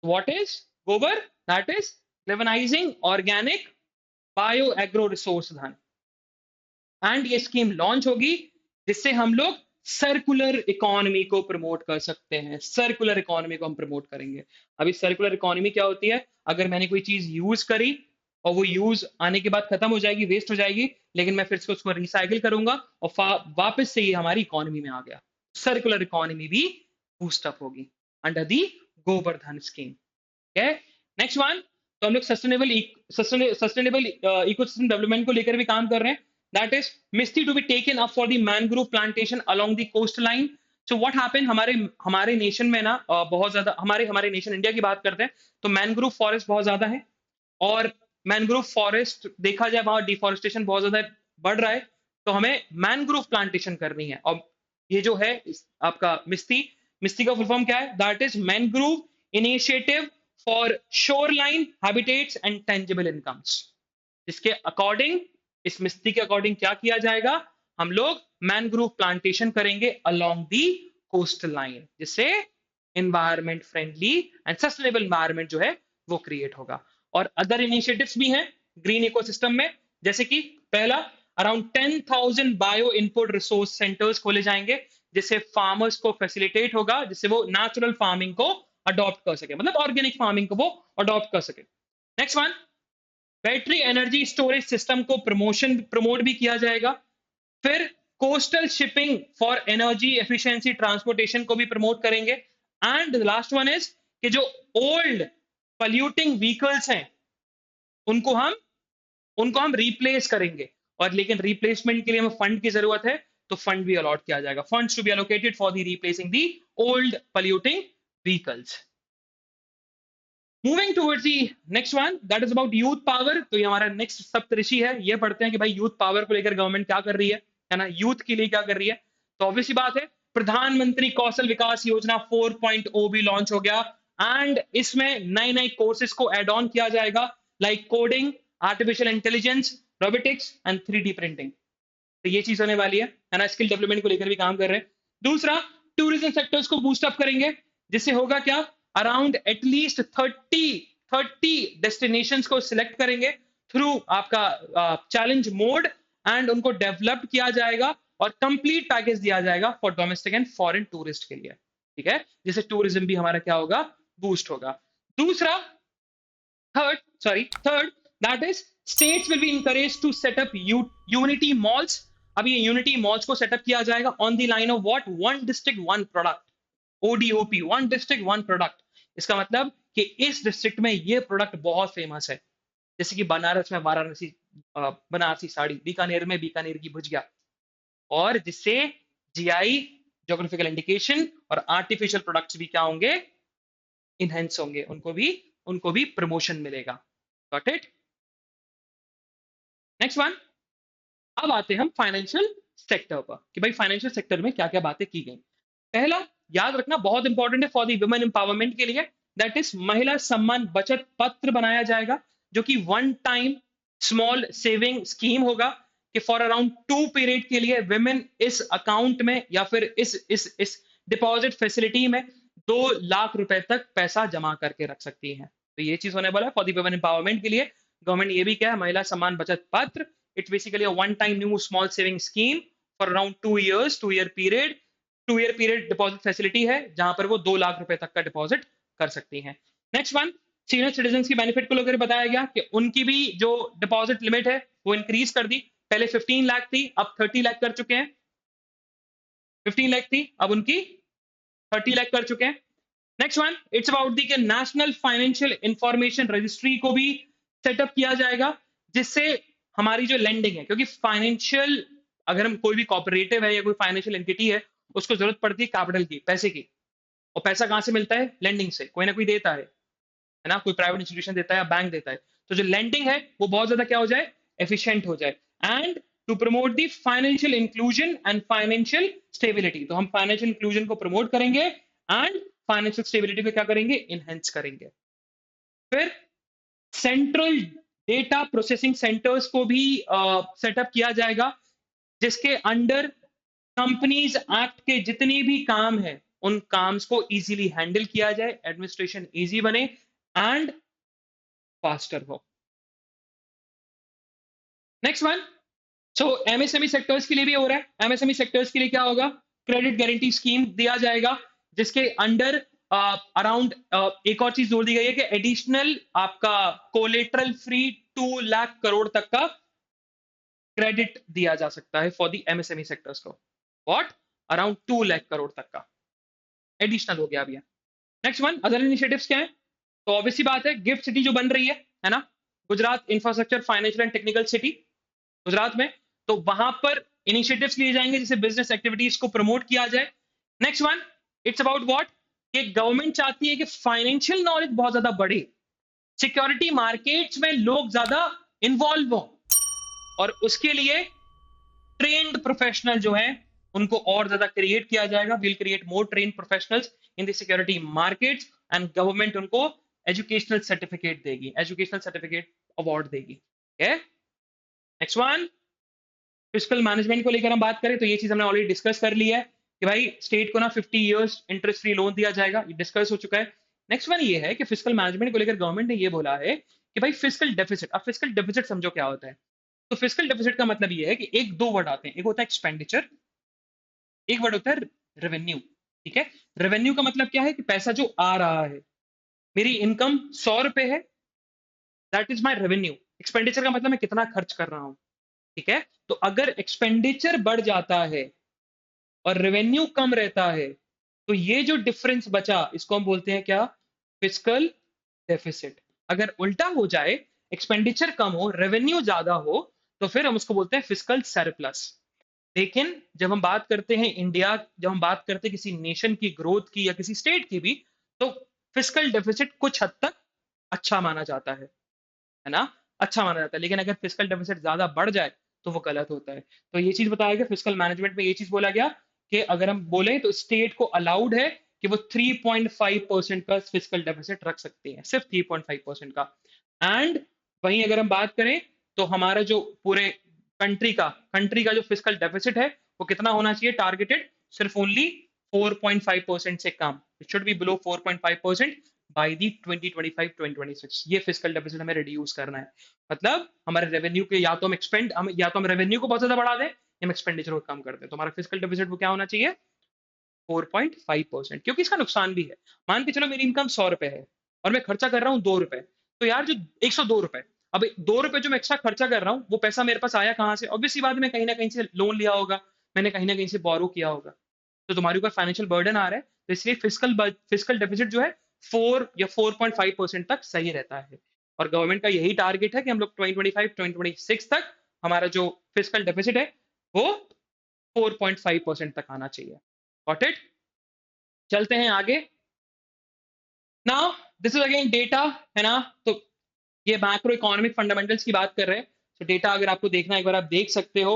what is Gobar, that is galvanizing organic bio agro resource Dhan. And ये स्कीम लॉन्च होगी जिससे हम लोग सर्कुलर इकोनॉमी को प्रमोट कर सकते हैं। सर्कुलर इकोनॉमी को हम प्रमोट करेंगे। अभी सर्कुलर इकोनॉमी क्या होती है, अगर मैंने कोई चीज यूज करी और वो यूज आने के बाद खत्म हो जाएगी, वेस्ट हो जाएगी, लेकिन मैं फिर से उसको रिसाइकिल करूंगा और वापस से ये हमारी इकोनॉमी में आ गया। सर्कुलर इकोनॉमी भी बूस्टअप होगी अंडर दी गोवर्धन स्कीम। ठीक है, नेक्स्ट वन, तो हम लोग सस्टेनेबल इकोसिस्टम डेवलपमेंट को लेकर भी काम कर रहे हैं। That is MISHTI to be taken up for the mangrove plantation along the coast line. So what happen, हमारे हमारे नेशन में ना बहुत ज्यादा, हमारे हमारे नेशन इंडिया की बात करते हैं तो मैनग्रोव फॉरेस्ट बहुत ज्यादा है, और मैनग्रोव फॉरेस्ट देखा जाए वहां डिफॉरेस्टेशन बहुत ज्यादा बढ़ रहा है। तो हमें मैनग्रोव प्लांटेशन करनी है। और ये जो है आपका मिस्टी, मिस्टी का फुल फॉर्म क्या है, that is mangrove initiative for shoreline habitats and tangible incomes. इसके अकॉर्डिंग, इस मिस्टी के अकॉर्डिंग क्या किया जाएगा, हम लोग मैनग्रोव प्लांटेशन करेंगे अलोंग दी कोस्टल लाइन, जिससे environment friendly and sustainable environment जो है वो क्रिएट होगा। और अदर इनिशिएटिव्स भी हैं ग्रीन इकोसिस्टम में, जैसे कि पहला, around 10,000 bio input resource centres खोले जाएंगे, जिससे फार्मर्स को फैसिलिटेट होगा, जिससे वो नेचुरल फार्मिंग को अडॉप्ट कर सके, मतलब ऑर्गेनिक फार्मिंग को वो अडॉप्ट कर सके। Next one, battery energy storage system को प्रमोट भी किया जाएगा। फिर coastal shipping for energy efficiency transportation को भी प्रमोट करेंगे। एंड लास्ट वन इज कि जो ओल्ड पॉल्यूटिंग व्हीकल्स हैं उनको हम रिप्लेस करेंगे, और लेकिन रिप्लेसमेंट के लिए हमें फंड की जरूरत है, तो फंड भी अलॉट किया जाएगा। Funds to be allocated for the replacing the old polluting vehicles. Moving towards the next one, that is about youth power. तो ये हमारा नेक्स्ट सप्तऋषि है। ये पढ़ते हैं कि भाई यूथ पावर को लेकर गवर्नमेंट क्या कर रही है ना, यूथ के लिए क्या कर रही है। तो ऑब्वियसली बात है, प्रधानमंत्री कौशल विकास योजना 4.0 भी लॉन्च हो गया, एंड इसमें नए नए कोर्सेज को एड ऑन किया जाएगा, like coding, artificial intelligence, robotics and 3D printing. तो ये चीज होने वाली है ना, स्किल डेवलपमेंट को लेकर भी काम कर रहे हैं। दूसरा, टूरिज्म सेक्टर्स को बूस्ट अप करेंगे, जिससे होगा क्या, अराउंड एटलीस्ट 30 डेस्टिनेशंस को सिलेक्ट करेंगे थ्रू आपका चैलेंज मोड, एंड उनको डेवलप किया जाएगा और कंप्लीट पैकेज दिया जाएगा for domestic and foreign tourist के लिए। ठीक है, जिससे टूरिज्म भी हमारा क्या होगा, बूस्ट होगा। दूसरा, third, that is states will be encourage to set up unity malls. अब ये यूनिटी मॉल्स को सेटअप किया जाएगा on the line of what, one district one product, ODOP, one district one product. इसका मतलब कि इस डिस्ट्रिक्ट में ये प्रोडक्ट बहुत फेमस है, जैसे कि बनारस में वाराणसी बनारसी साड़ी, बीकानेर में बीकानेर की भुजिया, और जिससे GI, ज्योग्राफिकल इंडिकेशन और आर्टिफिशियल प्रोडक्ट्स भी क्या होंगे, इनहेंस होंगे, उनको भी प्रमोशन मिलेगा। Got it. नेक्स्ट वन, अब आते हैं हम फाइनेंशियल सेक्टर पर कि भाई फाइनेंशियल सेक्टर में क्या क्या बातें की गई। पहला, याद रखना बहुत इंपॉर्टेंट है फॉर द वुमेन एम्पावरमेंट के लिए, दैट इज महिला सम्मान बचत पत्र बनाया जाएगा, जो कि one time small saving scheme होगा कि फॉर अराउंड 2 पीरियड के लिए विमेन इस अकाउंट में या फिर इस डिपॉजिट फैसिलिटी में 2 लाख रुपए तक पैसा जमा करके रख सकती हैं। तो ये चीज होने वाला है फॉर द वुमेन एम्पावरमेंट के लिए। गवर्नमेंट ये भी क्या है, महिला सम्मान बचत पत्र, it's basically a one time new small saving scheme for around 2 years, 2 year period, 2 year period deposit facility है, जहां पर वो 2 लाख रुपए तक का डिपॉजिट कर सकती हैं। नेक्स्ट वन, सीनियर सिटीजन की बेनिफिट को लेकर बताया गया कि उनकी भी जो डिपॉजिट लिमिट है वो इंक्रीज कर दी पहले 15 लाख थी, अब 30 लाख कर चुके हैं। 15 लाख थी, अब उनकी 30 लाख कर चुके हैं। Next one, it's about the के नेशनल फाइनेंशियल इंफॉर्मेशन रजिस्ट्री को भी सेटअप किया जाएगा, जिससे हमारी जो लेंडिंग है, क्योंकि फाइनेंशियल, अगर हम कोई भी कॉपरेटिव है या कोई फाइनेंशियल एंटिटी है, उसको जरूरत पड़ती है कैपिटल की, पैसे की। और पैसा कहां से मिलता है? लेंडिंग से, कोई ना कोई देता है ना, कोई प्राइवेट इंस्टीट्यूशन देता है या बैंक देता है। तो जो लेंडिंग है वो बहुत ज्यादा क्या हो जाए, एफिशिएंट हो जाए। And to promote the financial inclusion and financial stability, तो हम फाइनेंशियल इंक्लूजन को प्रमोट करेंगे एंड फाइनेंशियल स्टेबिलिटी को क्या करेंगे, इनहेंस करेंगे। फिर सेंट्रल डेटा प्रोसेसिंग सेंटर्स को भी सेटअप किया जाएगा, जिसके अंडर कंपनीज एक्ट के जितने भी काम है उन काम्स को इजीली हैंडल किया जाए, एडमिनिस्ट्रेशन इजी बने एंड फास्टर हो। नेक्स्ट वन, सो एमएसएमई सेक्टर्स के लिए भी हो रहा है। एमएसएमई सेक्टर्स के लिए क्या होगा, क्रेडिट गारंटी स्कीम दिया जाएगा, जिसके अंडर अराउंड एक और चीज जोड़ दी गई है कि एडिशनल आपका कोलेटरल फ्री 2 लाख करोड़ तक का क्रेडिट दिया जा सकता है फॉर दी एमएसएमई सेक्टर्स को। व्हाट, अराउंड 2 लाख करोड़ तक का एडिशनल हो गया अभी। नेक्स्ट वन, अदर इनिशिएटिव्स क्या है? तो ऑब्वियसली बात है, गिफ्ट सिटी जो बन रही है ना, Gujarat infrastructure financial and technical city Gujarat में, तो वहां पर इनिशिएटिव्स लिए जाएंगे जिससे बिजनेस एक्टिविटीज को प्रमोट किया जाए। Next one, it's about what, कि गवर्नमेंट चाहती है कि फाइनेंशियल नॉलेज बहुत ज्यादा बढ़े, सिक्योरिटी मार्केट्स में लोग ज्यादा इन्वॉल्व हो, और उसके लिए ट्रेन्ड प्रोफेशनल जो है उनको और ज्यादा क्रिएट किया जाएगा। Will create more train professionals in the security markets and government उनको एजुकेशनल सर्टिफिकेट देगी, एजुकेशनल सर्टिफिकेट अवार्ड देगी। नेक्स्ट वन, फिस्कल मैनेजमेंट को लेकर हम बात करें तो ये चीज हमने ऑलरेडी डिस्कस कर ली है कि भाई स्टेट को ना 50 इयर्स इंटरेस्ट फ्री लोन दिया जाएगा, ये डिस्कस हो चुका है। नेक्स्ट वन ये है कि फिस्कल मैनेजमेंट को लेकर गवर्नमेंट ने ये बोला है कि भाई फिस्कल डेफिसिट, अब फिस्कल डेफिसिट समझो क्या होता है। तो फिस्कल डेफिसिट का मतलब ये है कि एक दो वर्ड आते हैं, एक होता है एक्सपेंडिचर, एक वर्ड होता है रेवेन्यू। ठीक है, रेवेन्यू का मतलब क्या है कि पैसा जो आ रहा है, मेरी इनकम 100 रुपए है, that is my revenue. Expenditure का मतलब मैं कितना खर्च कर रहा हूं। ठीक है, तो अगर एक्सपेंडिचर बढ़ जाता है और रेवेन्यू कम रहता है, तो ये जो डिफरेंस बचा इसको हम बोलते हैं क्या, फिस्कल डेफिसिट। अगर उल्टा हो जाए, एक्सपेंडिचर कम हो रेवेन्यू ज्यादा हो, तो फिर हम उसको बोलते हैं फिस्कल सरप्लस। लेकिन जब हम बात करते हैं इंडिया, जब हम बात करते हैं किसी नेशन की ग्रोथ की या किसी स्टेट की भी, तो फिस्कल डेफिसिट कुछ हद तक अच्छा माना जाता है ना, अच्छा माना जाता है। लेकिन अगर फिस्कल डेफिसिट ज्यादा बढ़ जाए तो वो गलत होता है। तो ये चीज बताया गया फिस्कल मैनेजमेंट में, ये चीज बोला गया कि अगर हम बोले तो स्टेट को अलाउड है कि वो 3.5% का फिस्कल डेफिसिट रख सकते हैं, सिर्फ 3.5% का। एंड वहीं अगर हम बात करें तो हमारा जो पूरे कंट्री का जो फिस्कल डेफिसिट है वो कितना होना चाहिए टारगेटेड, सिर्फ ओनली 4.5% से कम, it should be below 4.5% by the 2025-2026। ये फिस्कल डेफिसिट हमें रिड्यूस करना है। मतलब हमारे रेवेन्यू के या तो हम रेवेन्यू को बहुत ज्यादा बढ़ा दें या हम एक्सपेंडिचर को कम कर दें, तो हमारा फिस्कल डेफिसिट वो क्या होना चाहिए, 4.5%। क्योंकि इसका नुकसान भी है। मान के चलो मेरी इनकम 100 रुपए है और मैं खर्चा कर रहा हूँ 2 रुपए, तो यार जो 102 रुपए, अब 2 रुपए जो मैं एक्स्ट्रा खर्चा कर रहा हूँ वो पैसा मेरे पास आया कहाँ से, ऑब्वियसली बात है मैं कहीं ना कहीं से लोन लिया होगा, मैंने कहीं ना कहीं से बोरो किया होगा, तो तुम्हारे ऊपर फाइनेंशियल बर्डन आ रहा है। तो इसलिए फिस्कल डेफिसिट जो है 4 या 4.5% तक सही रहता है। और गवर्नमेंट का यही टारगेट है कि हम लोग 2025-2026 तक हमारा जो फिस्कल डेफिसिट है वो 4.5% तक आना चाहिए। Got it? चलते हैं आगे। Now this is again data, है ना, तो ये मैक्रो इकोनॉमिक फंडामेंटल्स की बात कर रहे हैं। तो डेटा अगर आपको देखना है एक बार आप देख सकते हो।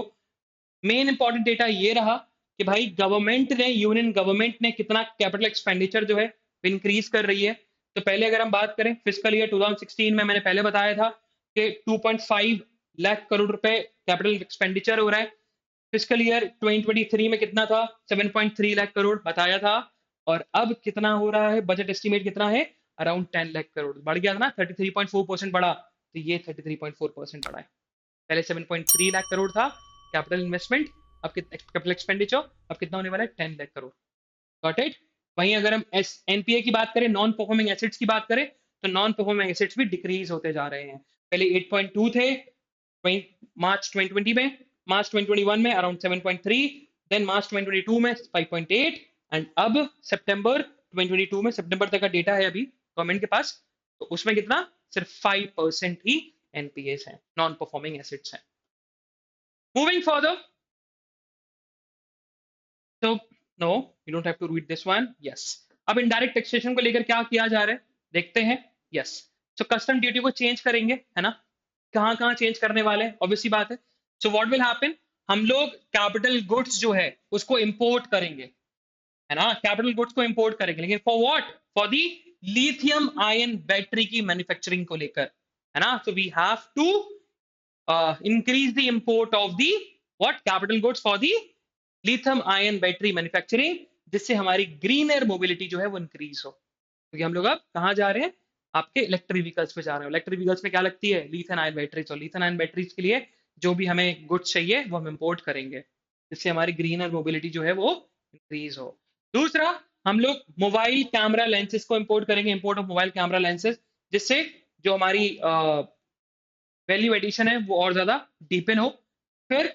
मेन इंपॉर्टेंट डेटा ये रहा कि भाई गवर्नमेंट ने, यूनियन गवर्नमेंट ने कितना कैपिटल एक्सपेंडिचर जो है इंक्रीज कर रही है। तो पहले अगर हम बात करें फिस्कल ईयर 2016 में, मैंने पहले बताया था कि 2.5 लाख करोड़ रुपए कैपिटल एक्सपेंडिचर हो रहा है। फिस्कल ईयर 2023 में कितना था, 7.3 लाख करोड़ बताया था। और अब कितना हो रहा है, बजट एस्टिमेट कितना है, अराउंड 10 लाख करोड़, बढ़ गया था ना, 33.4% बढ़ा, तो ये 33.4% बढ़ा है। पहले 7.3 लाख करोड़ था कैपिटल इन्वेस्टमेंट, अब कैपिटल एक्सपेंडिचर अब कितना होने वाला है, 10 लाख करोड़। Got it? वहीं अगर हम एनपीए की बात करें, नॉन परफॉर्मिंग एसेट्स की बात करें, तो नॉन परफॉर्मिंग एसेट्स भी डिक्रीज होते जा रहे हैं। पहले 8.2 थे, मार्च 2020 में, मार्च 2021 में अराउंड 7.3, देन मार्च 2022 में 5.8, एंड अब सितंबर 2022 में, सितंबर तक का डेटा है अभी गवर्नमेंट के पास, तो उसमें कितना, सिर्फ 5% ही एनपीएस है, नॉन परफॉर्मिंग एसेट्स हैं। Moving further, so no you don't have to read this one, yes. अब इनडायरेक्ट टैक्सेशन को लेकर क्या किया जा रहा है देखते हैं, यस। सो कस्टम ड्यूटी को चेंज करेंगे, है ना, कहाँ कहाँ चेंज करने वाले हैं, ऑब्वियसली बात है। सो व्हाट विल हैपन, हम लोग कैपिटल गुड्स जो है उसको इंपोर्ट करेंगे, है ना, कैपिटल गुड्स को इंपोर्ट करेंगे, लेकिन for what, for the lithium ion battery की मैन्युफैक्चरिंग को लेकर, है ना। So we have to increase the import of the what capital goods for the lithium ion battery manufacturing, जिससे हमारी ग्रीन एयर मोबिलिटी जो है वो इंक्रीज हो, क्योंकि हम लोग अब कहाँ जा रहे हैं, आपके इलेक्ट्रिक व्हीकल्स पे जा रहे हैं। इलेक्ट्रिक व्हीकल्स में क्या लगती है, लिथियम आयन बैटरीज, और लिथियम आयन बैटरीज के लिए जो भी हमें गुड्स चाहिए वो हम इंपोर्ट करेंगे, जिससे हमारी ग्रीन एयर मोबिलिटी जो है वो इंक्रीज हो। दूसरा, हम लोग मोबाइल कैमरा लेंसेज को इंपोर्ट करेंगे, import of mobile camera lenses, जिससे जो हमारी वैल्यू एडिशन है वो और ज्यादा डीपन हो। फिर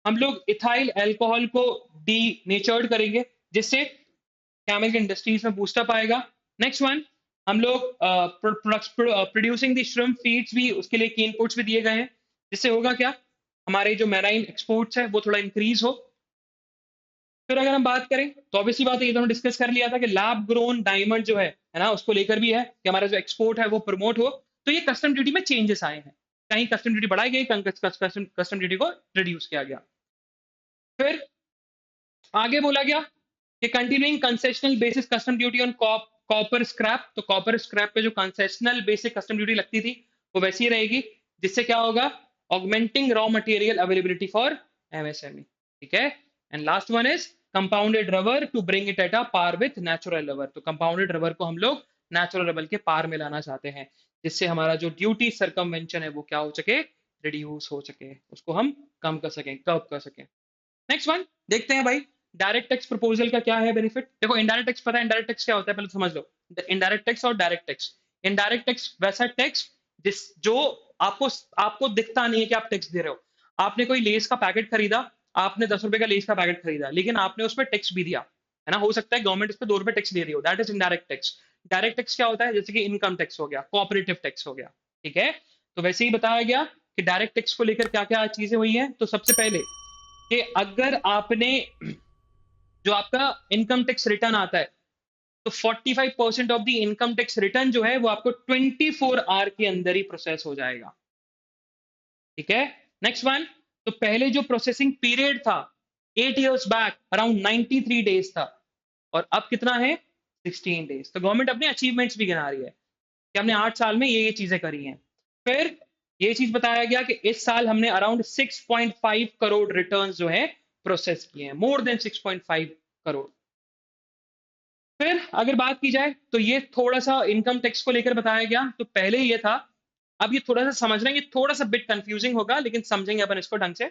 हम लोग इथाइल अल्कोहल को डी नेचर्ड करेंगे, जिससे केमिकल इंडस्ट्रीज में बूस्टअप आएगा। नेक्स्ट वन, हम लोग प्रोड्यूसिंग द श्रिम्प फीड्स भी, उसके लिए की इनपुट्स भी दिए गए हैं, जिससे होगा क्या, हमारे जो मैराइन एक्सपोर्ट्स है वो थोड़ा इंक्रीज हो। फिर अगर हम बात करें तो ऑब्वियसली बात है, ये तो हमने डिस्कस कर लिया था कि लैब ग्रोन डायमंड जो है ना, उसको लेकर भी है कि हमारा जो एक्सपोर्ट है वो प्रमोट हो। तो ये कस्टम ड्यूटी में चेंजेस आए हैं, कहीं कस्टम ड्यूटी बढ़ाई गई, कहीं कस्टम ड्यूटी को रिड्यूस किया गया। फिर आगे बोला गया कि continuing concessional basis custom duty on copper scrap, तो कॉपर स्क्रैप पे जो कंसेशनल बेसिक कस्टम ड्यूटी लगती थी वो वैसी ही रहेगी, जिससे क्या होगा, augmenting raw material availability for MSME, ठीक है। And last one is compounded rubber to bring it at a par with natural rubber, तो कंपाउंडेड रबर को हम लोग नेचुरल रबर के पार में लाना चाहते हैं, जिससे हमारा जो ड्यूटी सरकमवेंशन है वो क्या हो सके, रिड्यूस हो सके, उसको हम कम कर सकें, कर्व कर सकें। नेक्स्ट वन देखते हैं भाई, डायरेक्ट टैक्स प्रपोजल का क्या है बेनिफिट। देखो इंडायरेक्ट टैक्स पता है, इंडायरेक्ट टैक्स क्या होता है पहले समझ लो। इंडायरेक्ट टैक्स और डायरेक्ट टैक्स, इंडायरेक्ट टैक्स वैसा टैक्स जिस जो आपको आपको दिखता नहीं है कि आप टैक्स दे रहे हो। आपने कोई लेस का पैकेट खरीदा, आपने 10 रुपए का लेस का पैकेट खरीदा, लेकिन आपने उस पर टैक्स भी दिया, है ना, हो सकता है गवर्नमेंट उस पर 2 रुपए टैक्स दे रही हो, that is indirect tax. Direct tax क्या होता है, जैसे कि इनकम टैक्स हो गया, कोऑपरेटिव टैक्स हो गया, ठीक है। तो वैसे ही बताया गया कि डायरेक्ट टैक्स को लेकर क्या क्या चीजें हुई हैं। तो सबसे पहले कि अगर आपने जो आपका इनकम टैक्स रिटर्न आता है, तो 45% of the income tax return जो है वो आपको 24 आवर के अंदर ही प्रोसेस हो जाएगा, ठीक है। नेक्स्ट वन, तो पहले जो प्रोसेसिंग पीरियड था 8 years बैक अराउंड 93 डेज था, और अब कितना है 16 डेज। तो गवर्नमेंट अपने अचीवमेंट्स भी गिना रही है कि हमने 8 साल में ये चीजें करी हैं। फिर ये चीज बताया गया कि इस साल हमने अराउंड 6.5 करोड़ रिटर्न जो है प्रोसेस किए हैं, मोर देन 6.5 करोड़। फिर अगर बात की जाए तो ये थोड़ा सा इनकम टैक्स को लेकर बताया गया, तो पहले ये था, अब ये थोड़ा सा समझना, ये थोड़ा सा बिट कंफ्यूजिंग होगा, लेकिन समझेंगे अपन इसको ढंग से।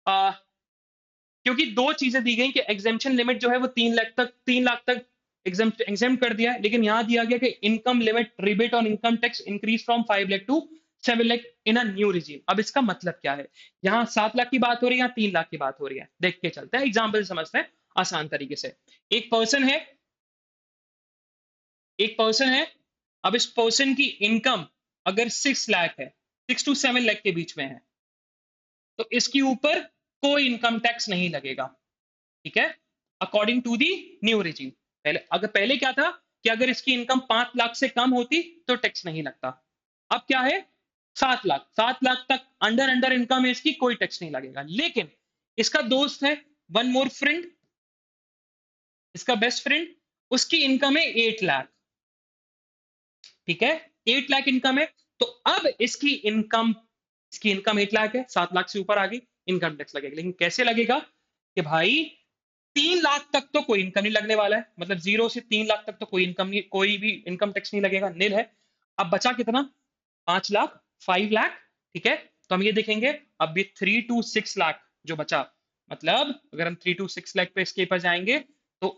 क्योंकि दो चीजें दी गई कि एग्जेम्पशन लिमिट जो है वो 3 लाख तक एग्जेम्प्ट कर दिया है, लेकिन यहां दिया गया कि income limit rebate on income tax increase from 5 lakh to 7 lakh in a new regime. अब इसका मतलब क्या है, यहाँ 7 लाख की बात हो रही है, यहाँ 3 लाख की बात हो रही है, देख के चलते हैं, एग्जाम्पल समझते हैं आसान तरीके से। एक पर्सन है, एक पर्सन है, अब इस पर्सन की इनकम अगर 6 लाख है, 6 to 7 लाख के बीच में है, तो इसके ऊपर कोई इनकम टैक्स नहीं लगेगा, ठीक है, according to the new regime. पहले क्या था कि अगर इसकी इनकम 5 लाख से कम होती तो टैक्स नहीं लगता। अब क्या है, 7 लाख, 7 लाख तक अंडर अंडर इनकम है इसकी, कोई टैक्स नहीं लगेगा। लेकिन इसका दोस्त है, वन मोर फ्रेंड, इसका बेस्ट फ्रेंड, उसकी इनकम है 8 लाख, ठीक है, 8 लाख इनकम है। तो अब इसकी इनकम 8 लाख है, 7 लाख से ऊपर आ गई, इनकम टैक्स लगेगा। लेकिन कैसे लगेगा कि भाई 3 लाख तक तो कोई इनकम नहीं लगने वाला है, मतलब 0 से 3 लाख तक तो कोई इनकम नहीं, कोई भी इनकम टैक्स नहीं लगेगा, नील है। अब बचा कितना, 5 लाख, 5 लाख, ठीक है। तो हम ये देखेंगे, अब भी 3 to 6 लाख जो बचा, मतलब अगर हम 3 to 6 लाख पे इसके ऊपर जाएंगे, तो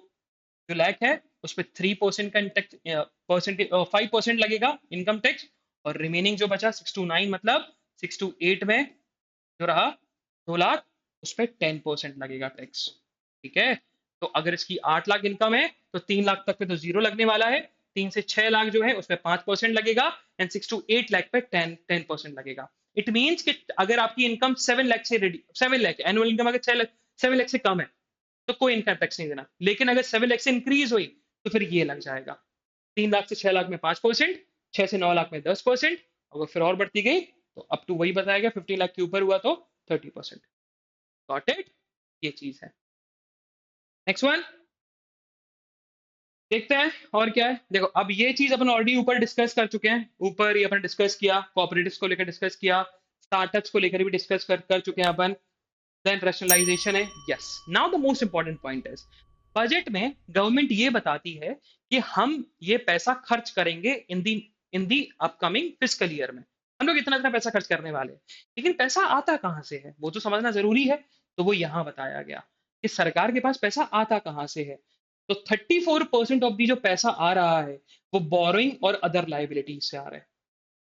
जो लाख है उस पर 3% का टैक्स, परसेंटेज 5% लगेगा इनकम टैक्स, और रिमेनिंग जो बचा 6 to 9, मतलब 6 to 8 में जो रहा 2 लाख, उस पर 10% लगेगा टैक्स। ठीक है, तो अगर इसकी 8 लाख इनकम है तो 3 लाख तक पे तो जीरो लगने वाला है, 3 से 6 लाख जो है उसमें 5% लगेगा, एंड 6 to 8 लाख पे 10% लगेगा। इट मीन्स कि अगर आपकी इनकम 7 लाख से रेडी 7 लाख एनुअल इनकम अगर 6 लाख 7 लाख से कम है तो कोई इनकम टैक्स नहीं देना, लेकिन अगर 7 लाख से इंक्रीज हुई तो फिर ये लग जाएगा। 3 लाख से 6 लाख में 5%, 6 से 9 लाख में 10%, अगर फिर और बढ़ती गई तो अप टू वही बताया गया, 15 लाख के ऊपर हुआ तो 30%। Got it? ये चीज है। नेक्स्ट वन देखते हैं और क्या है। देखो अब ये चीज अपन ऑलरेडी ऊपर डिस्कस कर चुके हैं, ऊपर ये अपन डिस्कस किया, कोऑपरेटिव्स को लेकर डिस्कस किया, स्टार्टअप्स को लेकर भी डिस्कस कर चुके हैं अपन। देन रैशनलाइजेशन है। Yes, now the most important point is, budget में गवर्नमेंट ये बताती है कि हम ये पैसा खर्च करेंगे इन दी अपकमिंग फिस्कल ईयर में, हम लोग इतना इतना पैसा खर्च करने वाले हैं। लेकिन पैसा आता कहाँ से है वो तो समझना जरूरी है। तो वो यहाँ बताया गया कि सरकार के पास पैसा आता कहाँ से है। तो 34% ऑफ दी जो पैसा आ रहा है वो बोरोइंग और अदर लाइबिलिटीज से आ रहा है,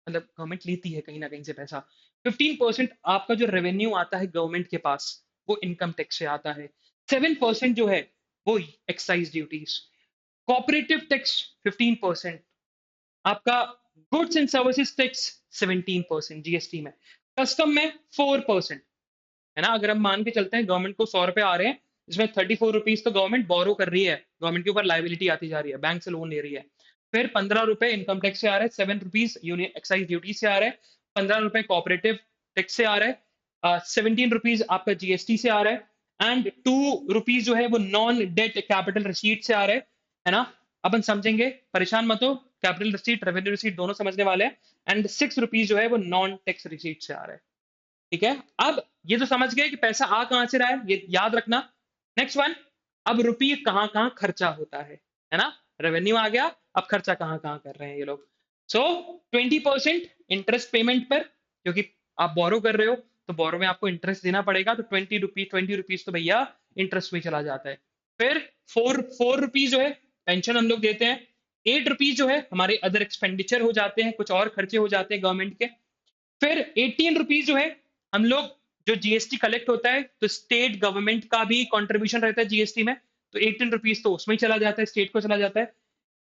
मतलब गवर्नमेंट लेती है कहीं ना कहीं से पैसा। 15% आपका जो रेवेन्यू आता है गवर्नमेंट के पास वो इनकम टैक्स से आता है। 7% जो है वो एक्साइज ड्यूटीज, कॉपरेटिव टैक्स 15%, आपका goods and services tax 17% GST में, कस्टम में 4%। है ना, अगर हम मान के चलते हैं गवर्नमेंट को 100 रुपए आ रहे हैं, इसमें 34 रुपीज तो गवर्नमेंट बोरो कर रही है, गवर्नमेंट के ऊपर लाइबिलिटी आती जा रही है, बैंक से लोन ले रही है। फिर 15 रुपए इनकम टैक्स से आ रहा है, 7 रुपीज यूनियन एक्साइज ड्यूटी से आ रहा है, 15 रुपए कॉपरेटिव टैक्स से आ रहा है, 17 रुपीज आपका जीएसटी से आ रहा है, एंड 2 रुपीज जो है वो नॉन डेट कैपिटल रिसीट से आ रहा है ना। अपन समझेंगे, परेशान मत हो, कैपिटल रिसीट रेवेन्यू रिसीट दोनों समझने वाले हैं। एंड 6 रुपीज जो है वो नॉन टैक्स रिसीट से आ रहा है। ठीक है, अब ये तो समझ गए कि पैसा आ कहां से रहा है, ये याद रखना। नेक्स्ट वन, अब रुपये कहां कहां खर्चा होता है ना। रेवेन्यू आ गया, अब खर्चा कहां कहां कर रहे हैं ये लोग। सो 20% इंटरेस्ट पेमेंट पर, क्योंकि आप बोरो कर रहे हो तो बोरो में आपको इंटरेस्ट देना पड़ेगा, तो 20 रुपीज तो भैया इंटरेस्ट में चला जाता है। फिर 4 रुपीज जो है पेंशन हम लोग देते हैं, 8 रुपीज जो है हमारे अदर एक्सपेंडिचर हो जाते हैं, कुछ और खर्चे हो जाते हैं गवर्नमेंट के। फिर 18 रुपीज जो है हम लोग, जो जीएसटी कलेक्ट होता है तो स्टेट गवर्नमेंट का भी कंट्रीब्यूशन रहता है जीएसटी में, तो 18 रुपीज तो उसमें ही चला जाता है, स्टेट को चला जाता है।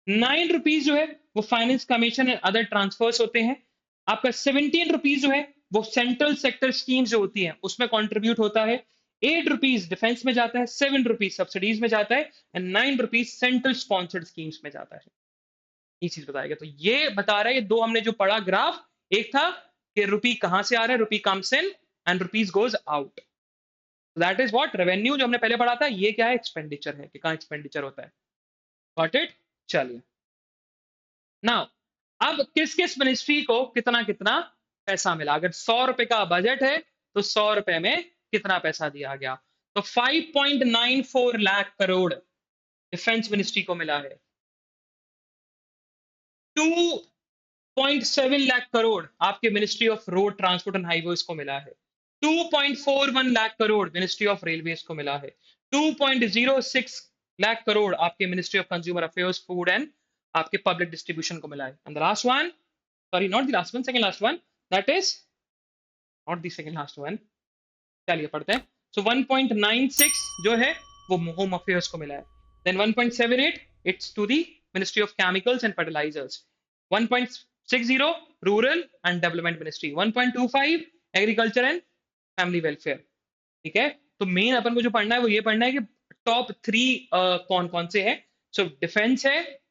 9 रुपीज जो है वो finance commission and other transfers होते हैं। आपका 17 रुपीज जो है वो सेंट्रल सेक्टर स्कीम्स जो होती हैं उसमें कंट्रीब्यूट होता है। 8 रुपीज डिफेंस में जाता है, 7 रुपीज सब्सिडीज में जाता है, and 9 rupees central sponsored schemes में जाता है। ये चीज बताएगा, तो ये बता रहा है, ये दो हमने जो पढ़ा ग्राफ, एक था कि रुपी कहां से आ रहा है, rupee comes in and rupees goes out. That is what revenue जो हमने पहले पढ़ा था, ये क्या है, एक्सपेंडिचर है कि कहां एक्सपेंडिचर होता है। Got it? चलिए, नाउ अब किस किस मिनिस्ट्री को कितना कितना पैसा मिला। अगर 100 रुपए का बजट है तो 100 रुपए में कितना पैसा दिया गया, तो 5.94 लाख करोड़ डिफेंस मिनिस्ट्री को मिला है। 2.7 लाख करोड़ आपके ministry of road transport and highways को मिला है। 2.41 lakh crore ministry of railways को मिला है। 2.06 लाख करोड़ आपके ministry of consumer affairs food and आपके पब्लिक डिस्ट्रीब्यूशन को मिला है। And the last one, sorry not the last one, second last one, that is not the second last one, चलिए पढ़ते हैं। सो 1.96 जो है वो होम अफेयर्स को मिला है। Then 1.78 it's to the ministry of chemicals and fertilisers. 1.60 rural and development ministry. 1.25 agriculture and family welfare. ठीक है, तो मेन अपन को जो पढ़ना है वो ये पढ़ना है कि टॉप 3 कौन कौन से हैं। सो डिफेंस है,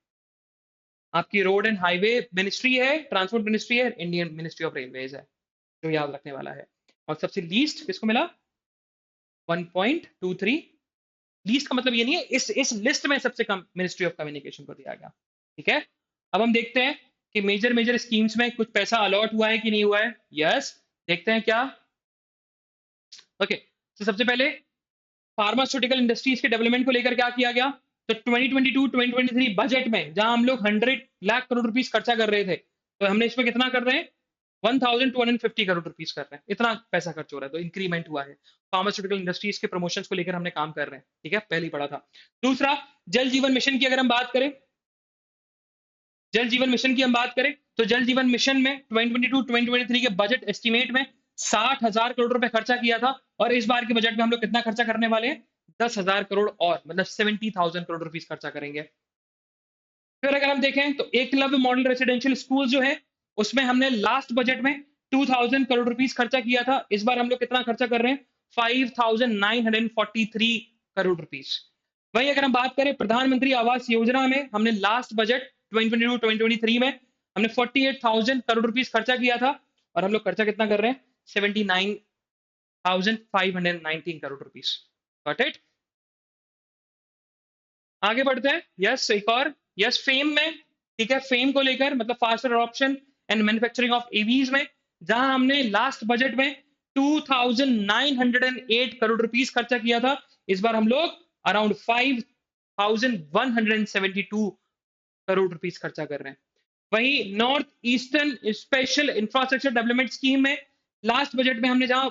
आपकी रोड एंड हाईवे मिनिस्ट्री है, ट्रांसपोर्ट मिनिस्ट्री है, इंडियन मिनिस्ट्री ऑफ रेलवेज है, जो याद रखने वाला है। और सबसे लीस्ट किसको मिला, 1.23। लीस्ट का मतलब ये नहीं है, इस लिस्ट में सबसे कम मिनिस्ट्री ऑफ कम्युनिकेशन को दिया गया। ठीक है, अब हम देखते हैं कि मेजर मेजर स्कीम्स में कुछ पैसा अलॉट हुआ है कि नहीं हुआ है। यस, देखते हैं क्या। ओके, तो सबसे पहले फार्मास्यूटिकल इंडस्ट्रीज के डेवलपमेंट को लेकर क्या किया गया, तो 2022-2023 बजट में जहां हम लोग 100 लाख करोड़ रुपीस खर्चा कर रहे थे, तो हमने इसमें कितना कर रहे हैं, 1250 करोड़ रुपीस कर रहे हैं, इतना पैसा खर्च हो रहा है, तो इंक्रीमेंट हुआ है। फार्मास्यूटिकल इंडस्ट्रीज के प्रमोशंस को लेकर हमने काम कर रहे हैं। ठीक है, पहले ही पढ़ा था। दूसरा, जल जीवन मिशन की अगर हम बात करें, जल जीवन मिशन की हम बात करें तो जल जीवन मिशन में 2022-2023 के बजट एस्टिमेट में 60,000 करोड़ रुपए खर्चा किया था, और इस बार के बजट में हम लोग कितना खर्चा करने वाले हैं? 10,000 करोड़, और मतलब 70,000 करोड़ रुपीस खर्चा करेंगे। फिर अगर हम देखें तो एकलव्य मॉडल रेसिडेंशियल स्कूल जो है, उसमें हमने लास्ट बजट में 2000 करोड़ रुपीस खर्चा किया था। इस बार हम लोग कितना खर्चा कर रहे हैं? 5943 करोड़ रुपीस। वहीं अगर हम बात करें प्रधानमंत्री आवास योजना में, हमने लास्ट बजट 2022-2023 में हमने 48,000 करोड़ रुपीस खर्चा किया था, और हम लोग खर्चा कितना कर रहे हैं? 79,519 करोड़ रुपीस। Got it? आगे बढ़ते हैं। यस, एक और। यस, फेम में, ठीक है, फेम को लेकर मतलब faster option and manufacturing of EVs में, जहां हमने लास्ट बजट में 2908 करोड़ रुपीस खर्चा किया था, इस बार हम लोग अराउंड 5172 करोड़ रुपीस खर्चा कर रहे हैं। वहीं north eastern special infrastructure development scheme में लास्ट बजट में हमने जहां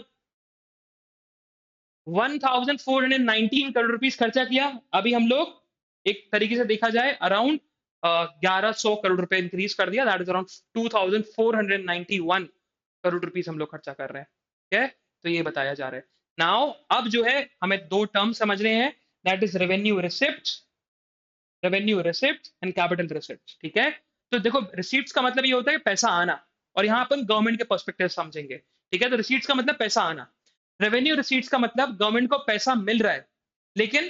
1419 करोड़ रुपीस खर्चा किया, अभी हम लोग एक तरीके से देखा जाए अराउंड 1100 करोड़ रुपए इंक्रीज कर दिया, that is around 2491 crore rupees हम लोग खर्चा कर रहे हैं। ठीक है, तो ये बताया जा रहा है। नाउ अब जो है हमें दो टर्म समझने हैं, that is revenue receipt and capital receipt. ठीक है, तो देखो रिसीट्स का मतलब ये होता है पैसा आना, और यहाँ अपन गवर्नमेंट के पर्सपेक्टिव समझेंगे। ठीक है, तो रिसीट्स का मतलब पैसा आना, रेवेन्यू रिसीट्स का मतलब गवर्नमेंट को पैसा मिल रहा है, लेकिन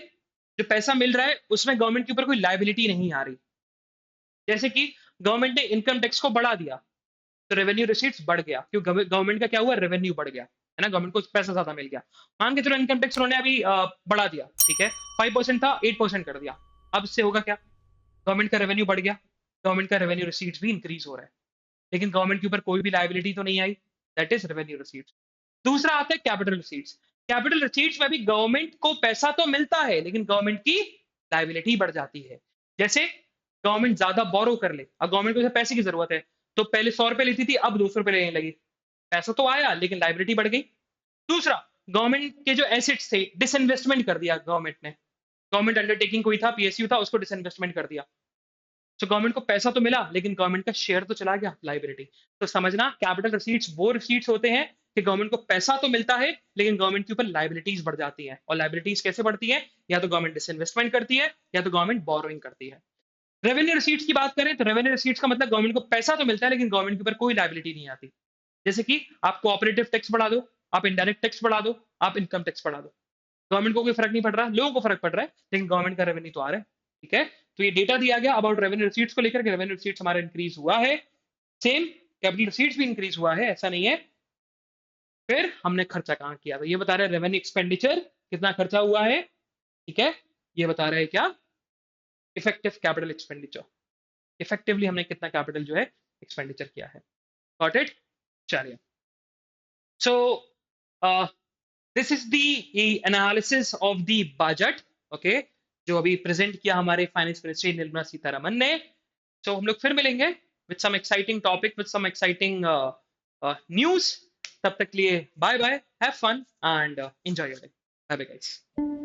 जो पैसा मिल रहा है उसमें गवर्नमेंट के ऊपर कोई लायबिलिटी नहीं आ रही। जैसे कि गवर्नमेंट ने इनकम टैक्स को बढ़ा दिया, तो रेवेन्यू रिसीट्स बढ़ गया, क्योंकि गवर्नमेंट का क्या हुआ? रेवेन्यू बढ़ गया, है ना, गवर्नमेंट को पैसा ज्यादा मिल गया। मान के चलो इनकम टैक्स उन्होंने अभी बढ़ा दिया, ठीक है, 5% था 8% कर दिया। अब इससे होगा क्या? गवर्नमेंट का रेवेन्यू बढ़ गया, गवर्नमेंट का रेवेन्यू रिसीट्स भी इंक्रीज हो रहा है, लेकिन गवर्नमेंट के ऊपर कोई भी लायबिलिटी तो नहीं आई, दैट इज रेवेन्यू रिसीट्स। दूसरा आता है कैपिटल रिसीट्स। कैपिटल रिसीट्स में भी गवर्नमेंट को पैसा तो मिलता है, लेकिन गवर्नमेंट की लायबिलिटी बढ़ जाती है। जैसे गवर्नमेंट ज्यादा बोरो कर ले, अब गवर्नमेंट को पैसे की जरूरत है, तो पहले 100 रुपए लेती थी, अब 200 रुपए लेने लगी, पैसा तो आया लेकिन लायबिलिटी बढ़ गई। दूसरा, गवर्नमेंट के जो एसेट्स थे डिसइन्वेस्टमेंट कर दिया गवर्नमेंट ने, गवर्नमेंट अंडरटेकिंग कोई था, पीएसयू था, उसको डिसइन्वेस्टमेंट कर दिया। तो गवर्नमेंट को पैसा तो मिला, लेकिन गवर्नमेंट का शेयर तो चला गया, लाइबिलिटी। तो समझना, कैपिटल रिसीट्स वो रिसीट्स होते हैं कि गवर्नमेंट को पैसा तो मिलता है, लेकिन गवर्नमेंट के ऊपर लाइबिलिटीज बढ़ जाती हैं। और लाइबिलिटीज कैसे बढ़ती है? या तो गवर्नमेंट डिसइन्वेस्टमेंट करती है, या तो गवर्नमेंट बोरोइंग करती है। रेवेन्यू रिसीट्स की बात करें तो रेवेन्यू रिसीट्स का मतलब गवर्नमेंट को पैसा तो मिलता है, लेकिन गवर्नमेंट के ऊपर कोई लाइबिलिटी नहीं आती। जैसे कि आप कोऑपरेटिव टैक्स बढ़ा दो, आप इनडायरेक्ट टैक्स बढ़ा दो, आप इनकम टैक्स बढ़ा दो, गवर्नमेंट को कोई फर्क नहीं पड़ रहा, लोगों को फर्क पड़ रहा है, लेकिन गवर्नमेंट का रेवेन्यू तो आ रहा है। ठीक है, तो ये डेटा दिया गया अबाउट रेवेन्यू रिसीट्स को लेकर, रेवेन्यू रिसीट्स हमारा इंक्रीज हुआ है, सेम कैपिटल रिसीट्स भी इंक्रीज हुआ है, ऐसा नहीं है। फिर हमने खर्चा कहाँ किया, तो ये बता रहा है रेवेन्यू एक्सपेंडिचर कितना खर्चा हुआ है। ठीक है, ये बता रहा है क्या? इफेक्टिव कैपिटल एक्सपेंडिचर, इफेक्टिवली हमने कितना कैपिटल जो है एक्सपेंडिचर किया है। Got it? चलिए, so this is the analysis of the budget, okay, जो अभी प्रेजेंट किया हमारे फाइनेंस मिनिस्ट्री निर्मला सीतारमन ने। सो हम लोग फिर मिलेंगे with some exciting topic, with some exciting news. तब तक लिए bye bye, have fun and enjoy your day. Bye bye guys.